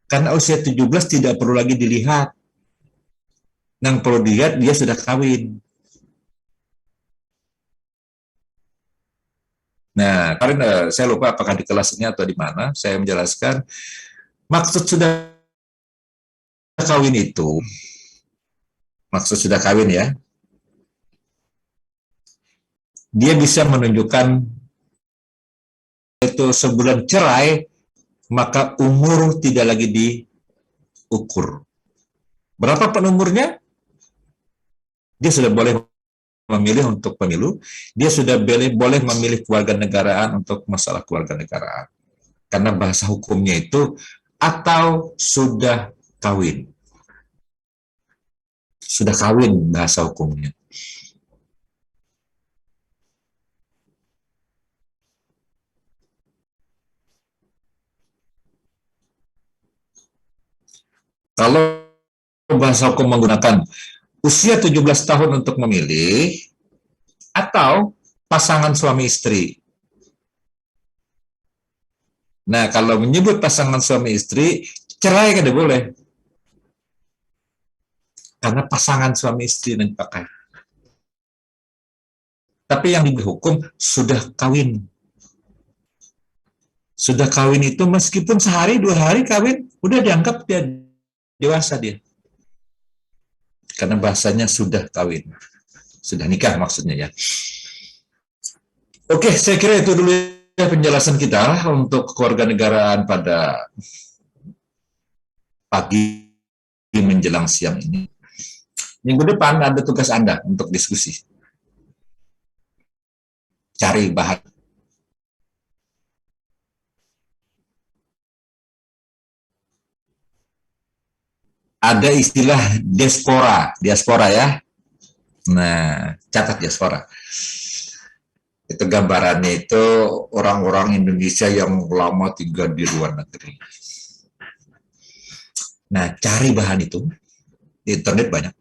Speaker 1: Karena usia 17 tidak perlu lagi dilihat. Yang perlu dilihat, dia sudah kawin. Nah, karena saya lupa apakah di kelasnya atau di mana, saya menjelaskan, maksud sudah kawin itu, maksud sudah kawin ya, dia bisa menunjukkan itu sebelum cerai, maka umur tidak lagi diukur. Berapa umurnya? Dia sudah boleh memilih untuk pemilu, dia sudah boleh memilih kewarganegaraan untuk masalah kewarganegaraan. Karena bahasa hukumnya itu atau sudah kawin. Sudah kawin bahasa hukumnya. Kalau bahasa hukum menggunakan usia 17 tahun untuk memilih atau pasangan suami istri. Nah, kalau menyebut pasangan suami istri, cerai kan boleh. Karena pasangan suami istri yang dipakai. Tapi yang dihukum sudah kawin. Sudah kawin itu meskipun sehari, 2 hari kawin, udah dianggap dia dewasa dia. Karena bahasanya sudah kawin. Sudah nikah maksudnya ya. Oke, saya kira itu dulu ya penjelasan kita untuk kewarganegaraan pada pagi menjelang siang ini. Minggu depan ada tugas Anda untuk diskusi. Cari bahan. Ada istilah diaspora ya. Nah, catat diaspora. Itu gambarannya itu orang-orang Indonesia yang lama tinggal di luar negeri. Nah, cari bahan itu di internet banyak.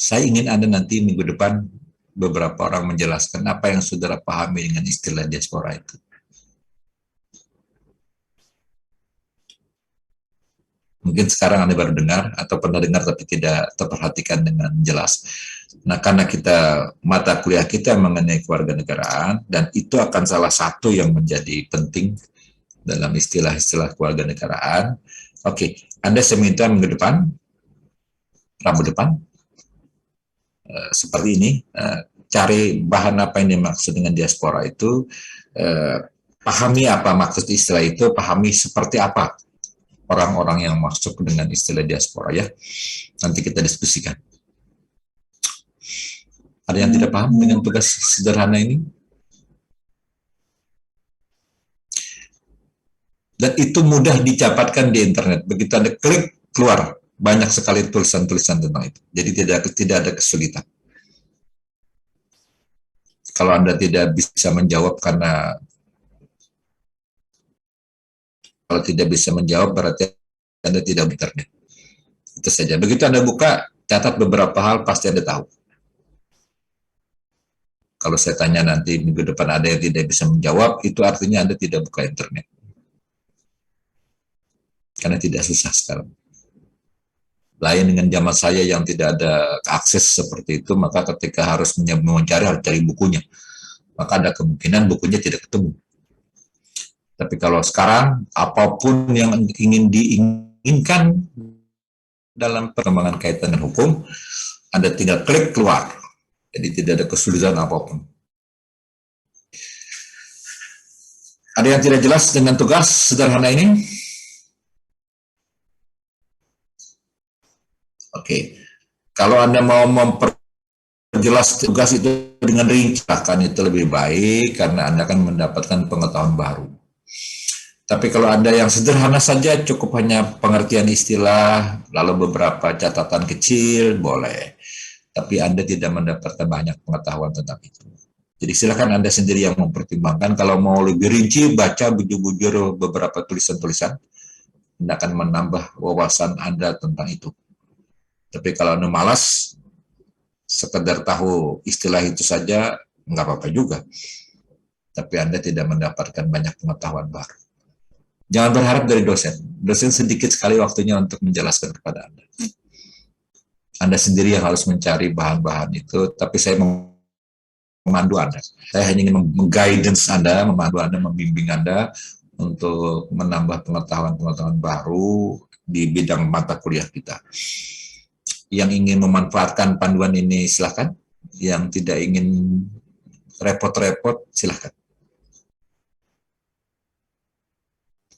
Speaker 1: Saya ingin Anda nanti minggu depan beberapa orang menjelaskan apa yang saudara pahami dengan istilah diaspora itu. Mungkin sekarang Anda baru dengar atau pernah dengar tapi tidak terperhatikan dengan jelas. Nah, karena mata kuliah kita mengenai kewarganegaraan dan itu akan salah satu yang menjadi penting dalam istilah-istilah kewarganegaraan. Oke, Anda saya minta minggu depan, Rabu depan, seperti ini, cari bahan apa yang dimaksud dengan diaspora itu, pahami apa maksud istilah itu, pahami seperti apa orang-orang yang masuk dengan istilah diaspora ya. Nanti kita diskusikan. Ada yang tidak paham dengan tugas sederhana ini? Dan itu mudah didapatkan di internet. Begitu Anda klik, keluar. Banyak sekali tulisan-tulisan tentang itu. Jadi tidak ada kesulitan. Kalau Anda tidak bisa menjawab kalau tidak bisa menjawab, berarti Anda tidak internet. Itu saja. Begitu Anda buka, catat beberapa hal, pasti Anda tahu. Kalau saya tanya nanti minggu depan ada yang tidak bisa menjawab, itu artinya Anda tidak buka internet. Karena tidak susah sekarang. Lain dengan zaman saya yang tidak ada akses seperti itu, maka ketika harus mencari, harus cari bukunya. Maka ada kemungkinan bukunya tidak ketemu. Tapi kalau sekarang, apapun yang ingin diinginkan dalam perkembangan kaitan dengan hukum, Anda tinggal klik keluar. Jadi tidak ada kesulitan apapun. Ada yang tidak jelas dengan tugas sederhana ini? Oke. Kalau Anda mau memperjelas tugas itu dengan rinci, akan itu lebih baik karena Anda akan mendapatkan pengetahuan baru. Tapi kalau Anda yang sederhana saja, cukup hanya pengertian istilah, lalu beberapa catatan kecil, boleh. Tapi Anda tidak mendapatkan banyak pengetahuan tentang itu. Jadi silakan Anda sendiri yang mempertimbangkan. Kalau mau lebih rinci, baca bujur-bujur beberapa tulisan-tulisan. Anda akan menambah wawasan Anda tentang itu. Tapi kalau Anda malas, sekedar tahu istilah itu saja, nggak apa-apa juga. Tapi Anda tidak mendapatkan banyak pengetahuan baru. Jangan berharap dari dosen. Dosen sedikit sekali waktunya untuk menjelaskan kepada Anda. Anda sendiri yang harus mencari bahan-bahan itu, tapi saya memandu Anda. Saya hanya ingin meng-guidance Anda, memandu Anda, membimbing Anda untuk menambah pengetahuan-pengetahuan baru di bidang mata kuliah kita. Yang ingin memanfaatkan panduan ini silakan. Yang tidak ingin repot-repot silakan.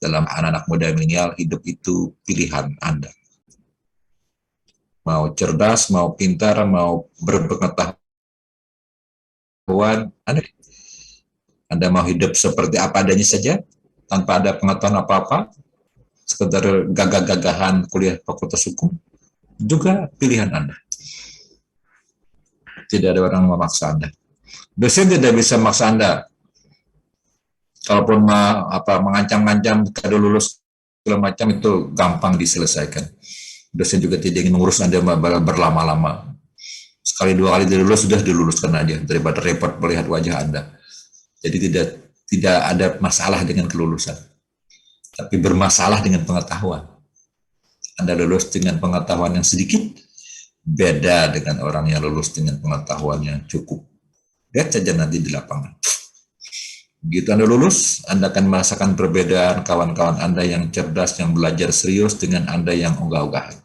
Speaker 1: Dalam anak-anak muda milenial, hidup itu pilihan Anda. Mau cerdas, mau pintar, mau berpengetahuan, Anda mau hidup seperti apa adanya saja, tanpa ada pengetahuan apa-apa, sekedar gagah-gagahan kuliah Fakultas Hukum, juga pilihan Anda. Tidak ada orang memaksa Anda. Dosen tidak bisa memaksa Anda. Kalaupun mengancam-ngancam kalau lulus segala macam, itu gampang diselesaikan. Dosen juga tidak ingin mengurus Anda berlama-lama. Sekali dua kali dilulus sudah diluluskan aja daripada repot melihat wajah Anda. Jadi tidak ada masalah dengan kelulusan. Tapi bermasalah dengan pengetahuan. Anda lulus dengan pengetahuan yang sedikit, beda dengan orang yang lulus dengan pengetahuan yang cukup. Lihat saja nanti di lapangan. Begitu Anda lulus, Anda akan merasakan perbedaan kawan-kawan Anda yang cerdas, yang belajar serius dengan Anda yang ogah-ogahan.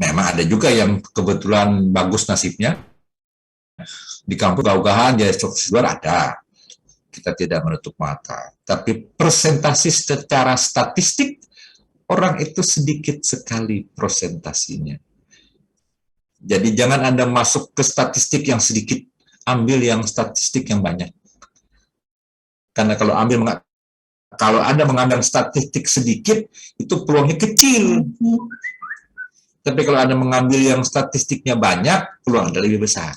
Speaker 1: Memang ada juga yang kebetulan bagus nasibnya, di kampus ogah-ogahan, jadi sukses luar ada. Kita tidak menutup mata. Tapi persentase secara statistik, orang itu sedikit sekali persentasinya. Jadi jangan Anda masuk ke statistik yang sedikit, ambil yang statistik yang banyak. Karena kalau Anda mengambil statistik sedikit, itu peluangnya kecil. Tapi kalau Anda mengambil yang statistiknya banyak, peluang Anda lebih besar.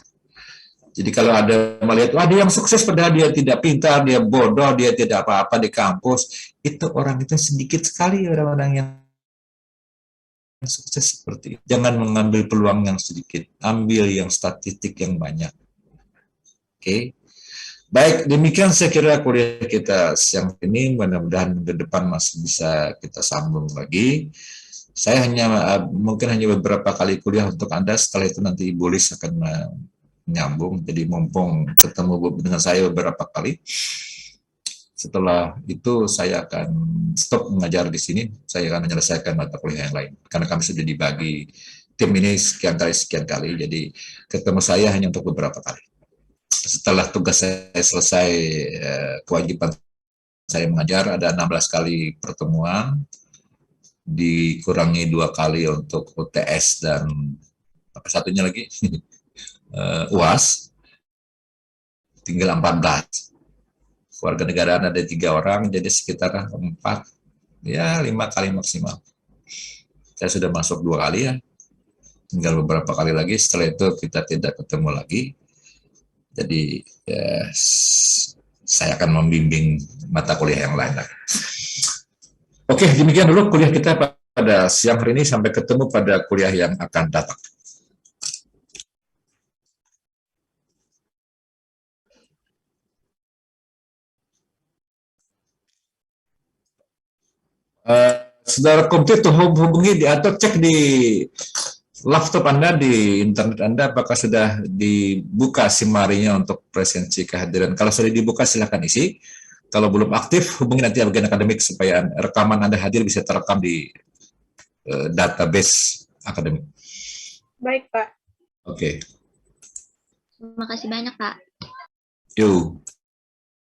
Speaker 1: Jadi kalau Anda melihat, ada yang sukses padahal dia tidak pintar, dia bodoh, dia tidak apa-apa di kampus, itu orang itu sedikit sekali orang-orang yang sukses seperti itu. Jangan mengambil peluang yang sedikit, ambil yang statistik yang banyak. Oke, baik, demikian saya kira kuliah kita siang ini. Mudah-mudahan ke depan masih bisa kita sambung lagi. Saya mungkin hanya beberapa kali kuliah untuk Anda. Setelah itu nanti Ibu Lis akan menyambung. Jadi mumpung ketemu dengan saya beberapa kali. Setelah itu saya akan stop mengajar di sini. Saya akan menyelesaikan mata kuliah yang lain. Karena kami sudah dibagi tim ini sekian kali. Jadi ketemu saya hanya untuk beberapa kali. Setelah tugas saya selesai, kewajiban saya mengajar, ada 16 kali pertemuan, dikurangi 2 kali untuk UTS dan apa satunya lagi, UAS, tinggal 14. Warga negaraan ada 3 orang, jadi sekitar 5 kali maksimal. Saya sudah masuk 2 kali ya, tinggal beberapa kali lagi, setelah itu kita tidak ketemu lagi. Jadi saya akan membimbing mata kuliah yang lain lagi. Oke, demikian dulu kuliah kita pada siang hari ini. Sampai ketemu pada kuliah yang akan datang. saudara komplit tuh hubungi atau cek di laptop Anda, di internet Anda, apakah sudah dibuka SIM-marinya untuk presensi kehadiran. Kalau sudah dibuka, silakan isi. Kalau belum aktif, hubungi nanti bagian akademik supaya rekaman Anda hadir bisa terekam di database akademik.
Speaker 3: Baik, Pak.
Speaker 1: Oke.
Speaker 12: Terima kasih banyak, Pak.
Speaker 1: Yuk.